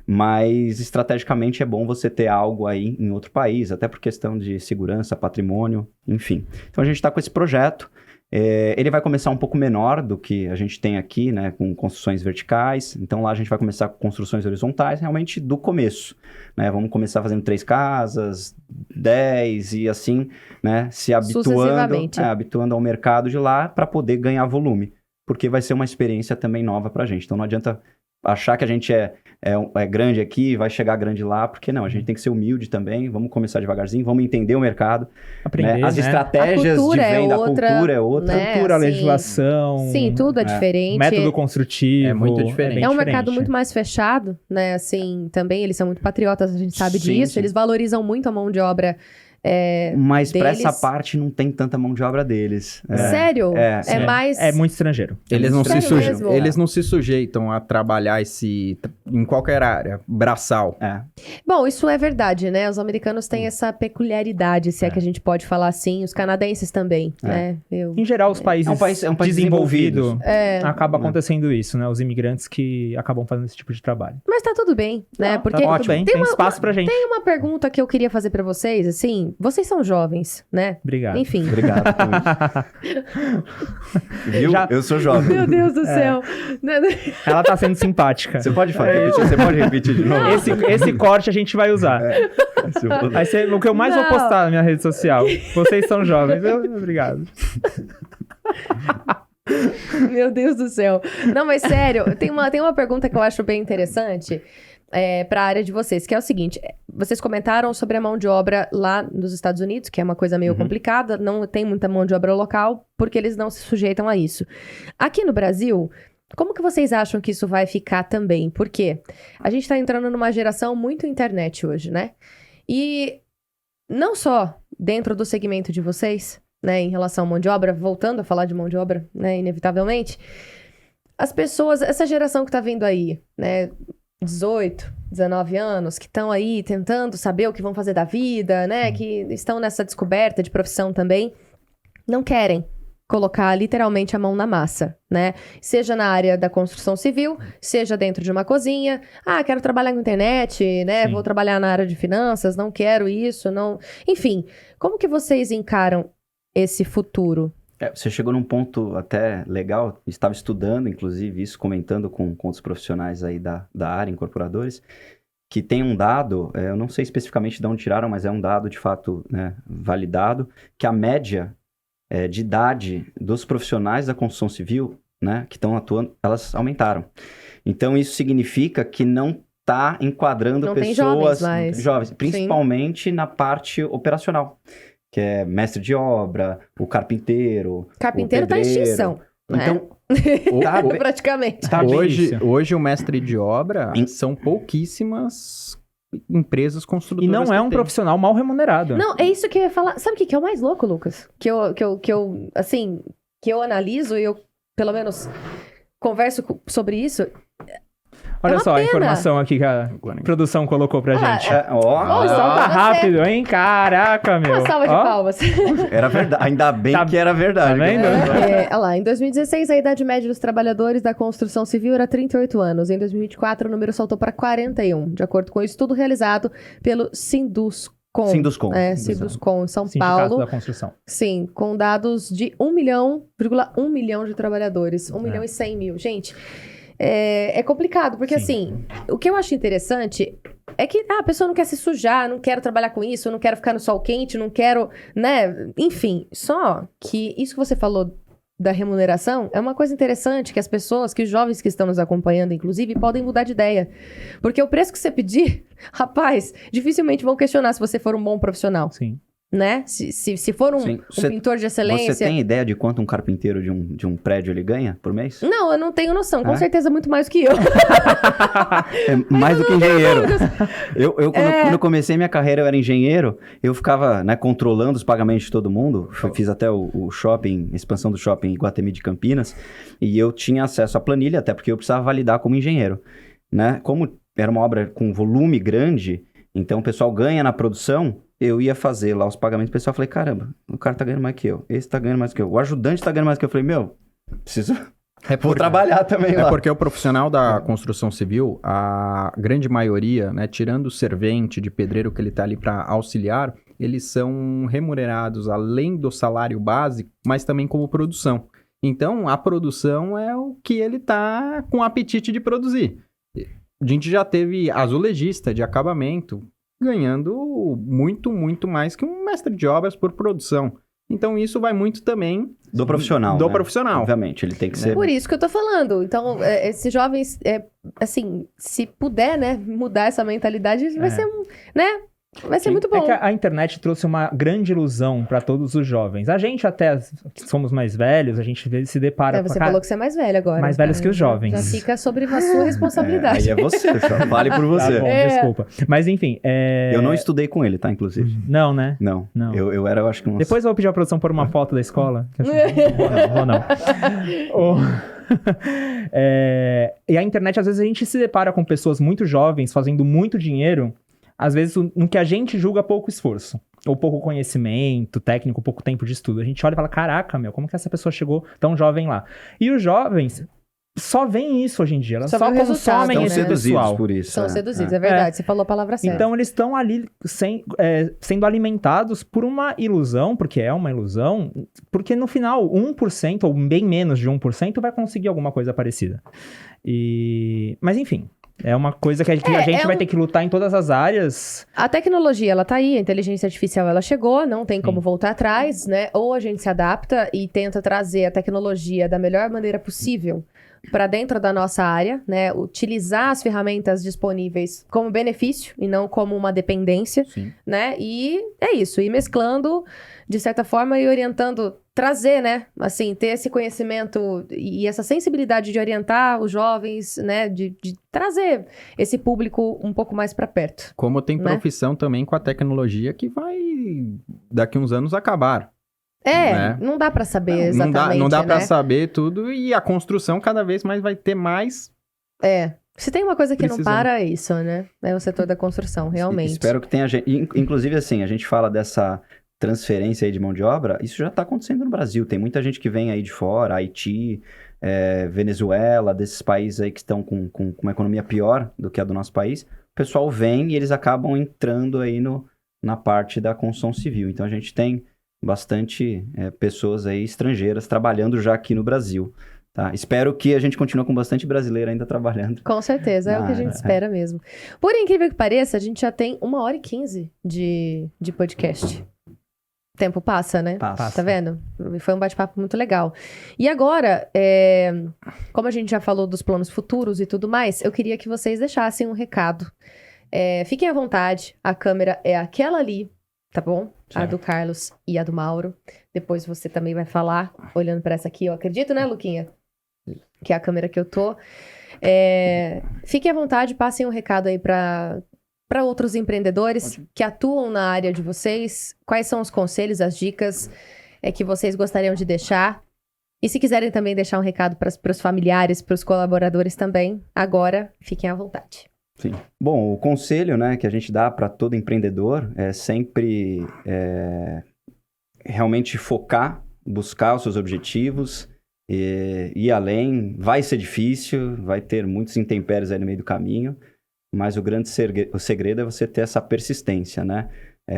Mas, estrategicamente, é bom você ter algo aí em outro país, até por questão de segurança, patrimônio, enfim. Então, a gente está com esse projeto. Ele vai começar um pouco menor do que a gente tem aqui, né, com construções verticais. Então, lá a gente vai começar com construções horizontais, realmente do começo. Né? Vamos começar fazendo 3 casas, 10 e assim, né, se habituando ao mercado de lá para poder ganhar volume. Porque vai ser uma experiência também nova para a gente. Então, não adianta achar que a gente é grande aqui, vai chegar grande lá, porque não, a gente tem que ser humilde também, vamos começar devagarzinho, vamos entender o mercado, aprender, as estratégias de venda, a cultura é outra. Né? Cultura, a legislação. Sim, tudo é diferente. Método construtivo. É muito diferente. É um mercado muito mais fechado, né? Assim, também eles são muito patriotas, a gente sabe disso, sim. Eles valorizam muito a mão de obra. Mas para deles. essa parte não tem tanta mão de obra deles. Sério? Sim. Mais... É muito estrangeiro. Eles não se sujeitam a trabalhar em qualquer área, braçal. Bom, isso é verdade, né? Os americanos têm essa peculiaridade, se é que a gente pode falar assim. Os canadenses também, né? Em geral, os países é um país desenvolvido. Acaba acontecendo isso, né? Os imigrantes que acabam fazendo esse tipo de trabalho. Mas tá tudo bem, né? Porque tá ótimo, tem espaço pra gente. Tem uma pergunta que eu queria fazer pra vocês, assim... Vocês são jovens, né? Obrigado. Enfim. Obrigado. Viu? Eu sou jovem. Meu Deus do céu. Ela tá sendo simpática. Você pode repetir de novo? Esse corte a gente vai usar. Vai ser o que eu mais vou postar na minha rede social. Vocês são jovens. Obrigado. Meu Deus do céu. Não, mas sério, tem uma pergunta que eu acho bem interessante para a área de vocês, que é o seguinte: vocês comentaram sobre a mão de obra lá nos Estados Unidos, que é uma coisa meio complicada, não tem muita mão de obra local, porque eles não se sujeitam a isso. Aqui no Brasil, como que vocês acham que isso vai ficar também? Por quê? A gente está entrando numa geração muito internet hoje, né? E não só dentro do segmento de vocês, né, em relação à mão de obra, voltando a falar de mão de obra, né, inevitavelmente, as pessoas, essa geração que tá vindo aí, né, 18, 19 anos, que estão aí tentando saber o que vão fazer da vida, né? Que estão nessa descoberta de profissão também, não querem colocar literalmente a mão na massa, né? Seja na área da construção civil, seja dentro de uma cozinha. Ah, quero trabalhar com internet, né? Sim. Vou trabalhar na área de finanças, não quero isso, não... Enfim, como que vocês encaram esse futuro? Você chegou num ponto até legal, estava estudando, inclusive, isso, comentando com outros profissionais aí da área, incorporadores, que tem um dado, eu não sei especificamente de onde tiraram, mas é um dado, de fato, né, validado, que a média de idade dos profissionais da construção civil, né, que estão atuando, elas aumentaram. Então, isso significa que não está enquadrando Não tem pessoas jovens, principalmente na parte operacional, que é mestre de obra, o carpinteiro, Carpinteiro o tá em pedreiro. extinção, né? Então, Praticamente. Tá bem Hoje, isso. hoje o mestre de obra são pouquíssimas empresas E construtoras. não é um que tem. profissional mal remunerado. Não, é isso que eu ia falar. Sabe o que é o mais louco, Lucas? Que eu analiso e eu, pelo menos, converso sobre isso. Olha uma só a pena. informação aqui que a produção colocou pra Ah, gente. Olha, Solta você- rápido, hein? Caraca, meu. Uma salva de Ó, palmas. era verdade. Ainda bem Tá- que era verdade. tá vendo? Olha lá, em 2016, a idade média dos trabalhadores da construção civil era 38 anos. Em 2024, o número saltou para 41, de acordo com o estudo realizado pelo Sinduscon. Sinduscon. Sinduscon, em São Sindicato Paulo. da Construção. Sim, com dados de 1 milhão de trabalhadores. 1 milhão e 100 mil. Gente, é complicado, porque assim, o que eu acho interessante é que a pessoa não quer se sujar, não quero trabalhar com isso, não quero ficar no sol quente, não quero, né? Enfim, só que isso que você falou da remuneração é uma coisa interessante que as pessoas, que os jovens que estão nos acompanhando, inclusive, podem mudar de ideia. Porque o preço que você pedir, rapaz, dificilmente vão questionar se você for um bom profissional. Sim. Né? Se for um Sim. pintor de excelência... Você tem ideia de quanto um carpinteiro de um prédio ele ganha por mês? Não, eu não tenho noção. Com É? certeza muito mais do que eu. É mais do que engenheiro. Quando eu comecei minha carreira, eu era engenheiro, eu ficava, né, controlando os pagamentos de todo mundo. Fiz até o shopping, expansão do shopping Iguatemi de Campinas, e eu tinha acesso à planilha, até porque eu precisava validar como engenheiro. Né? Como era uma obra com volume grande, então o pessoal ganha na produção, eu ia fazer lá os pagamentos, o pessoal falei, caramba, o cara tá ganhando mais que eu, esse tá ganhando mais que eu, o ajudante tá ganhando mais que eu. Eu falei, meu, preciso... Vou trabalhar também lá. É porque o profissional da construção civil, a grande maioria, né, tirando o servente de pedreiro que ele tá ali para auxiliar, eles são remunerados além do salário básico, mas também como produção. Então, a produção é o que ele tá com apetite de produzir. A gente já teve azulejista de acabamento ganhando muito, muito mais que um mestre de obras por produção. Então, isso vai muito também... Do profissional, Do né? profissional. Obviamente, ele tem que ser... Por isso que eu tô falando. Então, esses jovens, assim, se puder, né, mudar essa mentalidade, vai ser né? Vai ser muito bom. É que a internet trouxe uma grande ilusão pra todos os jovens. A gente até, que somos mais velhos, a gente se depara com Você falou que você é mais velho agora. mais velhos que os jovens. Já fica sobre a sua responsabilidade. Aí é você, fale por você. Tá bom, desculpa. Mas enfim, Eu não estudei com ele, tá, inclusive? Não, né? Não. Não. Eu era, eu acho que uns... Depois eu vou pedir a produção por uma foto da escola. Não, vou não. E a internet, às vezes, a gente se depara com pessoas muito jovens fazendo muito dinheiro, às vezes no que a gente julga pouco esforço, ou pouco conhecimento técnico, pouco tempo de estudo. A gente olha e fala, caraca, meu, como que essa pessoa chegou tão jovem lá? E os jovens só veem isso hoje em dia, elas Só só vê o resultado, consomem Estão né? esse seduzidos pessoal. por isso. São seduzidos, é verdade. Você falou a palavra certa. Então eles estão ali sendo alimentados por uma ilusão, porque é uma ilusão, porque no final 1% ou bem menos de 1% vai conseguir alguma coisa parecida. Mas enfim, é uma coisa que a gente vai ter que lutar em todas as áreas. A tecnologia, ela tá aí, a inteligência artificial, ela chegou, não tem como voltar atrás, né? Ou a gente se adapta e tenta trazer a tecnologia da melhor maneira possível para dentro da nossa área, né? Utilizar as ferramentas disponíveis como benefício e não como uma dependência, Sim. né? E é isso, ir mesclando de certa forma e orientando, trazer, né? Assim, ter esse conhecimento e essa sensibilidade de orientar os jovens, né? De trazer esse público um pouco mais para perto. Como tem Né? profissão também com a tecnologia que vai, daqui uns anos, acabar. É, Né? não dá para saber exatamente, Não dá né? para saber tudo e a construção cada vez mais vai ter mais Se tem uma coisa que não Precisamos. para, é isso, né? É o setor da construção, realmente. Espero que tenha gente. Inclusive, assim, a gente fala dessa transferência aí de mão de obra, isso já está acontecendo no Brasil. Tem muita gente que vem aí de fora, Haiti, Venezuela, desses países aí que estão com uma economia pior do que a do nosso país. O pessoal vem e eles acabam entrando aí na parte da construção civil. Então, a gente tem bastante pessoas aí estrangeiras trabalhando já aqui no Brasil. Tá? Espero que a gente continue com bastante brasileiro ainda trabalhando. Com certeza, é o que a gente espera mesmo. Por incrível que pareça, a gente já tem 1h15 de podcast. O tempo passa, né? Passa. Tá vendo? Foi um bate-papo muito legal. E agora, como a gente já falou dos planos futuros e tudo mais, eu queria que vocês deixassem um recado. Fiquem à vontade, a câmera é aquela ali, tá bom? Certo. A do Carlos e a do Mauro. Depois você também vai falar, olhando pra essa aqui, eu acredito, né, Luquinha? Que é a câmera que eu tô. Fiquem à vontade, passem um recado aí para outros empreendedores que atuam na área de vocês. Quais são os conselhos, as dicas que vocês gostariam de deixar? E se quiserem também deixar um recado para os familiares, para os colaboradores também, agora fiquem à vontade. Sim. Bom, o conselho, né, que a gente dá para todo empreendedor é sempre realmente focar, buscar os seus objetivos, ir além. Vai ser difícil, vai ter muitos intempéries aí no meio do caminho, mas o grande segredo é você ter essa persistência, né?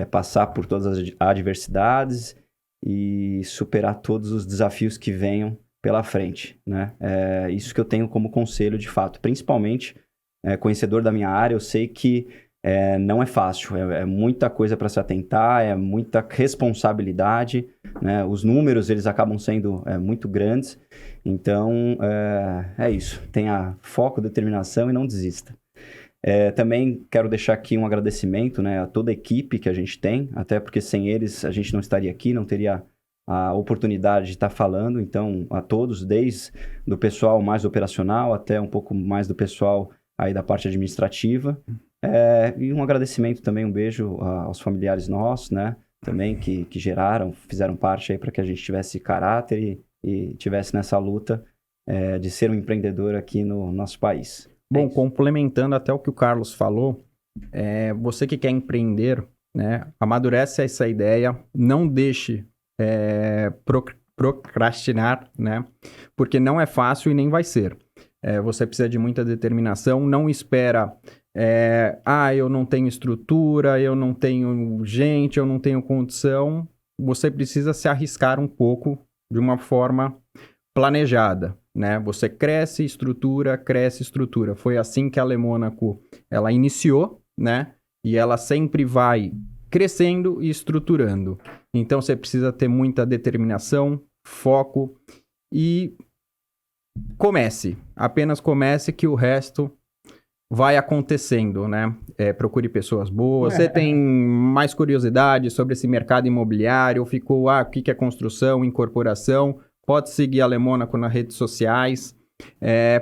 Passar por todas as adversidades e superar todos os desafios que venham pela frente, né? Isso que eu tenho como conselho, de fato. Principalmente, conhecedor da minha área, eu sei que não é fácil, é muita coisa para se atentar, é muita responsabilidade, né? Os números, eles acabam sendo muito grandes, então é isso, tenha foco, determinação e não desista. Também quero deixar aqui um agradecimento, né, a toda a equipe que a gente tem, até porque sem eles a gente não estaria aqui, não teria a oportunidade de estar falando, então a todos, desde do pessoal mais operacional até um pouco mais do pessoal aí da parte administrativa. E um agradecimento também, um beijo aos familiares nossos, né? Também que fizeram parte aí para que a gente tivesse caráter e tivesse nessa luta de ser um empreendedor aqui no nosso país. Bom, complementando até o que o Carlos falou, você que quer empreender, né? Amadurece essa ideia, não deixe procrastinar, né? Porque não é fácil e nem vai ser. Você precisa de muita determinação, não espera... eu não tenho estrutura, eu não tenho gente, eu não tenho condição. Você precisa se arriscar um pouco de uma forma planejada, né? Você cresce, estrutura. Foi assim que a Lemônaco, ela iniciou, né? E ela sempre vai crescendo e estruturando. Então, você precisa ter muita determinação, foco e apenas comece que o resto vai acontecendo, né? Procure pessoas boas. Você tem mais curiosidade sobre esse mercado imobiliário? Ficou, o que é construção, incorporação? Pode seguir a Lemônaco nas redes sociais,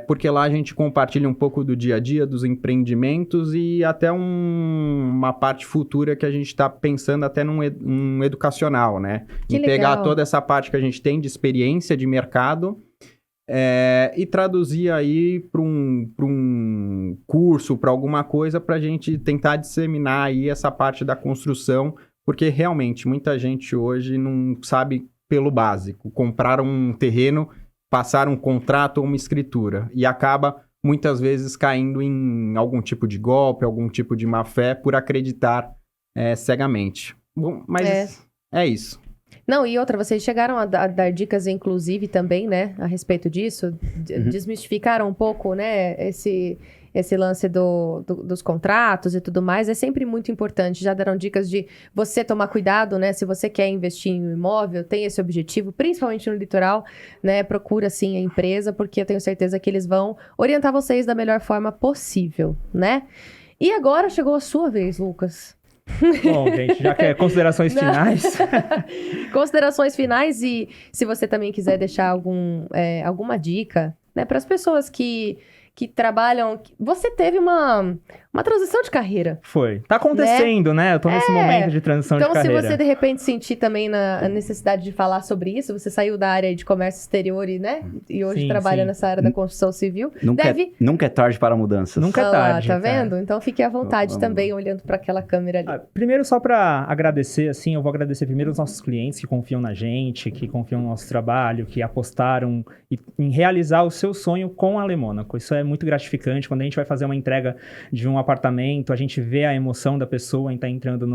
porque lá a gente compartilha um pouco do dia a dia, dos empreendimentos e até uma parte futura que a gente está pensando até num educacional, né? Que pegar legal. toda essa parte que a gente tem de experiência de mercado e traduzir aí para um curso, para alguma coisa, para a gente tentar disseminar aí essa parte da construção, porque realmente muita gente hoje não sabe pelo básico, comprar um terreno, passar um contrato ou uma escritura, e acaba muitas vezes caindo em algum tipo de golpe, algum tipo de má-fé por acreditar cegamente. Bom, mas é isso. Não, e outra, vocês chegaram a dar dicas, inclusive, também, né, a respeito disso, desmistificaram um pouco, né, esse lance dos contratos e tudo mais, é sempre muito importante. Já deram dicas de você tomar cuidado, né, se você quer investir em um imóvel, tem esse objetivo, principalmente no litoral, né, procura, sim, a empresa, porque eu tenho certeza que eles vão orientar vocês da melhor forma possível, né? E agora chegou a sua vez, Lucas. Bom, gente, já que é considerações finais... Considerações finais e se você também quiser deixar alguma dica, né, para as pessoas que trabalham... Você teve uma uma transição de carreira. Foi. Tá acontecendo, né? Eu tô nesse momento de transição Então, de carreira. se você, de repente, sentir também a necessidade de falar sobre isso, você saiu da área de comércio exterior e hoje Sim, trabalha sim. nessa área da construção civil, Nunca é tarde para mudanças. Nunca é Olha lá, tarde. tá vendo? Então, fique à vontade Vamos também, olhando para aquela câmera ali. Primeiro, só para agradecer, assim, eu vou agradecer primeiro os nossos clientes que confiam na gente, que confiam no nosso trabalho, que apostaram em realizar o seu sonho com a Le Monaco. Isso é muito gratificante. Quando a gente vai fazer uma entrega de um apartamento, a gente vê a emoção da pessoa em estar entrando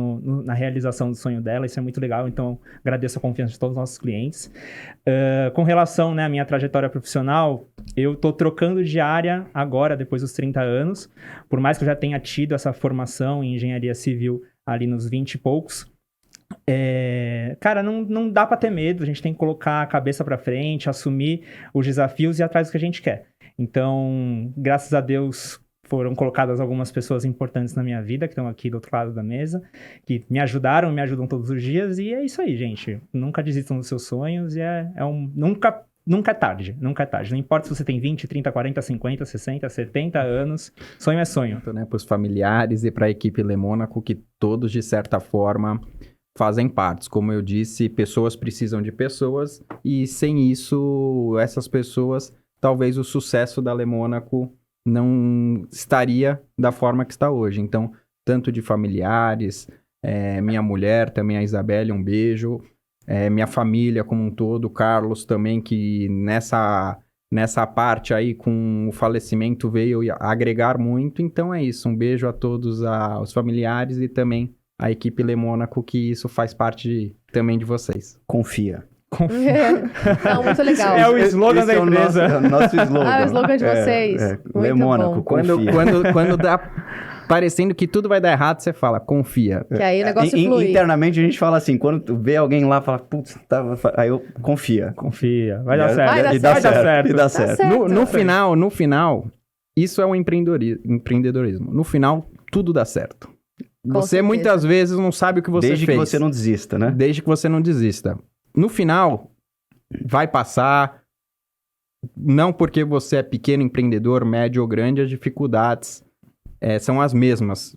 na realização do sonho dela. Isso é muito legal. Então, agradeço a confiança de todos os nossos clientes. Com relação, né, à minha trajetória profissional, eu tô trocando de área agora, depois dos 30 anos. Por mais que eu já tenha tido essa formação em engenharia civil ali nos 20 e poucos, cara, não dá pra ter medo. A gente tem que colocar a cabeça pra frente, assumir os desafios e ir atrás do que a gente quer. Então, graças a Deus, foram colocadas algumas pessoas importantes na minha vida, que estão aqui do outro lado da mesa, que me ajudam todos os dias, e é isso aí, gente. Nunca desistam dos seus sonhos, e nunca é tarde, nunca é tarde. Não importa se você tem 20, 30, 40, 50, 60, 70 anos, sonho é sonho. Né, para os familiares e para a equipe Le Monaco, que todos, de certa forma, fazem parte. Como eu disse, pessoas precisam de pessoas, e sem isso, essas pessoas, talvez o sucesso da Le Monaco não estaria da forma que está hoje. Então, tanto de familiares, minha mulher, também a Isabelle, um beijo, minha família como um todo, o Carlos também, que nessa parte aí com o falecimento veio agregar muito. Então é isso, um beijo a todos os familiares e também a equipe Le Monaco, que isso faz parte também de vocês. Confia. Não, muito legal. É o slogan da empresa. É o nosso slogan. O slogan de vocês. Muito Le Monaco, bom. confia. Quando dá parecendo que tudo vai dar errado, você fala, confia. Que aí o negócio flui. Internamente a gente fala assim, quando tu vê alguém lá, fala, putz, aí eu confia. Confia, vai dar certo. Vai dar E dá certo. certo. E dá Tá certo. certo. No final, isso é um empreendedorismo. No final, tudo dá certo. Com Você certeza. muitas vezes não sabe o que você Desde fez. que você não desista, né? Desde que você não desista. No final, vai passar. Não porque você é pequeno empreendedor, médio ou grande, as dificuldades são as mesmas.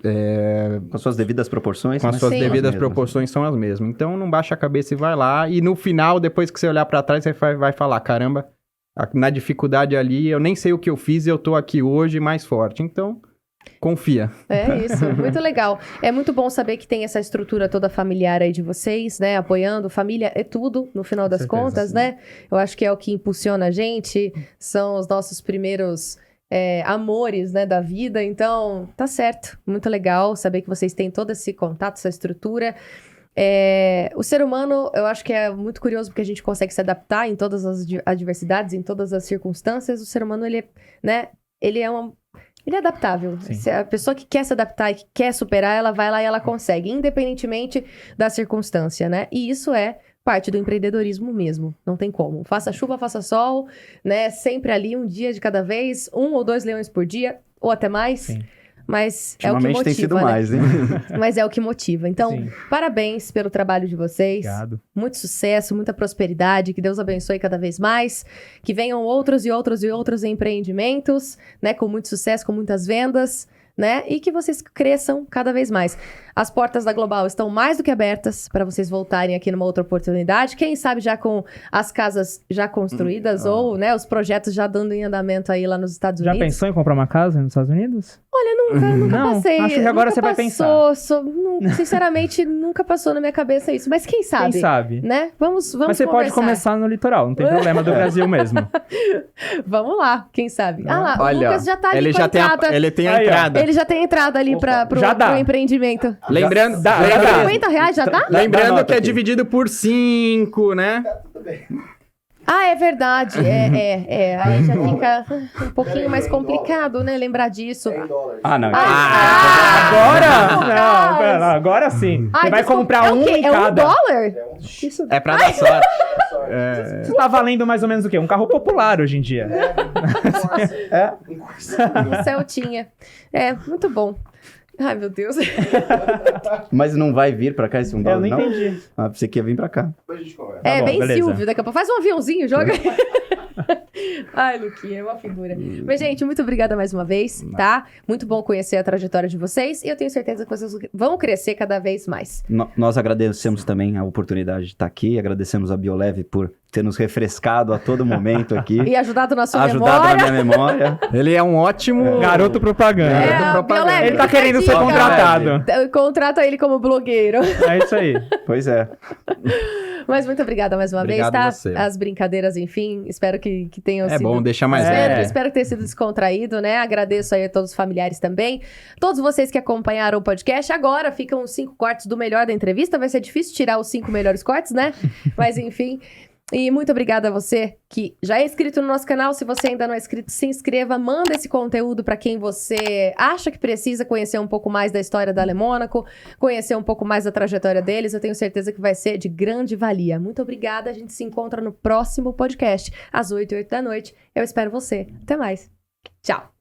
Com as suas devidas proporções. Com as mas suas Sim. devidas as mesmas. proporções são as mesmas. Então, não baixa a cabeça e vai lá. E no final, depois que você olhar pra trás, você vai falar, caramba, na dificuldade ali, eu nem sei o que eu fiz e eu tô aqui hoje mais forte. Então, confia. É isso, muito legal. É muito bom saber que tem essa estrutura toda familiar aí de vocês, né? Apoiando. Família é tudo, no final das certeza, contas, sim. né? Eu acho que é o que impulsiona a gente. São os nossos primeiros amores, né, da vida. Então, tá certo. Muito legal saber que vocês têm todo esse contato, essa estrutura. O ser humano, eu acho que é muito curioso porque a gente consegue se adaptar em todas as adversidades, em todas as circunstâncias. O ser humano, ele é adaptável. Sim. Se a pessoa que quer se adaptar e que quer superar, ela vai lá e ela consegue, independentemente da circunstância, né? E isso é parte do empreendedorismo mesmo. Não tem como. Faça chuva, faça sol, né? Sempre ali, um dia de cada vez, 1 ou 2 leões por dia, ou até mais. Sim. Mas é o que Ultimamente motiva, tem sido né? mais, hein? Mas é o que motiva. Então, Sim. parabéns pelo trabalho de vocês. Obrigado. Muito sucesso, muita prosperidade, que Deus abençoe cada vez mais, que venham outros e outros e outros empreendimentos, né, com muito sucesso, com muitas vendas, né, e que vocês cresçam cada vez mais. As portas da Global estão mais do que abertas para vocês voltarem aqui numa outra oportunidade, quem sabe já com as casas já construídas ou, né, os projetos já dando em andamento aí lá nos Estados Já Unidos. pensou em comprar uma casa nos Estados Unidos? Olha, nunca Não, passei. acho que agora nunca você vai passou, sinceramente, nunca passou na minha cabeça isso, mas quem sabe? Quem sabe? Né? Vamos Mas você pode conversar. começar no litoral, não tem problema do Brasil mesmo. Vamos lá, quem sabe? Ah lá, Olha, o Lucas já tá ali ele com a já tem entrada. ele tem a Aí, ó. entrada. Ele já tem entrada ali Opa, pro já dá. empreendimento. Lembrando, Dá, lembrando- dá. R$50 já dá? lembrando nota que é aqui. dividido por 5, né? Ah, é verdade. Aí já fica um pouquinho mais complicado, né? Lembrar disso. Ah, não. Agora? Lucas! Não, pera, agora sim. Ai, Você vai desculpa, comprar é um o quê? em É cada. $1? É pra dar sorte. Isso tá valendo mais ou menos o quê? Um carro popular hoje em dia. Um Celtinha. Muito bom. Ai, meu Deus. Mas não vai vir pra cá esse $1, Eu não não? entendi. Ah, você que ia vir pra cá. Tá bom, Bem beleza. Silvio, daqui a pouco. Faz um aviãozinho, joga aí. Ai, Luquinha, é uma figura. Mas, gente, muito obrigada mais uma vez, tá? Muito bom conhecer a trajetória de vocês e eu tenho certeza que vocês vão crescer cada vez mais. Nós agradecemos também a oportunidade de estar aqui, agradecemos a Bioleve por ter nos refrescado a todo momento aqui. E ajudado na sua Ajudado memória. na minha memória. Ele é um ótimo... Garoto propaganda. Bioleve, Ele tá fica a querendo ser dica. contratado. Contrata ele como blogueiro. É isso aí. Pois é. Mas muito obrigada mais uma Obrigado vez, tá? você. As brincadeiras, enfim, espero que tenham É sido... bom deixar mais leve. Espero que tenha sido descontraído, né? Agradeço aí a todos os familiares também. Todos vocês que acompanharam o podcast. Agora ficam os 5 cortes do melhor da entrevista. Vai ser difícil tirar os 5 melhores cortes, né? Mas enfim... E muito obrigada a você que já é inscrito no nosso canal. Se você ainda não é inscrito, se inscreva. Manda esse conteúdo para quem você acha que precisa conhecer um pouco mais da história da Lemônaco, conhecer um pouco mais da trajetória deles. Eu tenho certeza que vai ser de grande valia. Muito obrigada. A gente se encontra no próximo podcast, às 8h08 da noite. Eu espero você. Até mais. Tchau.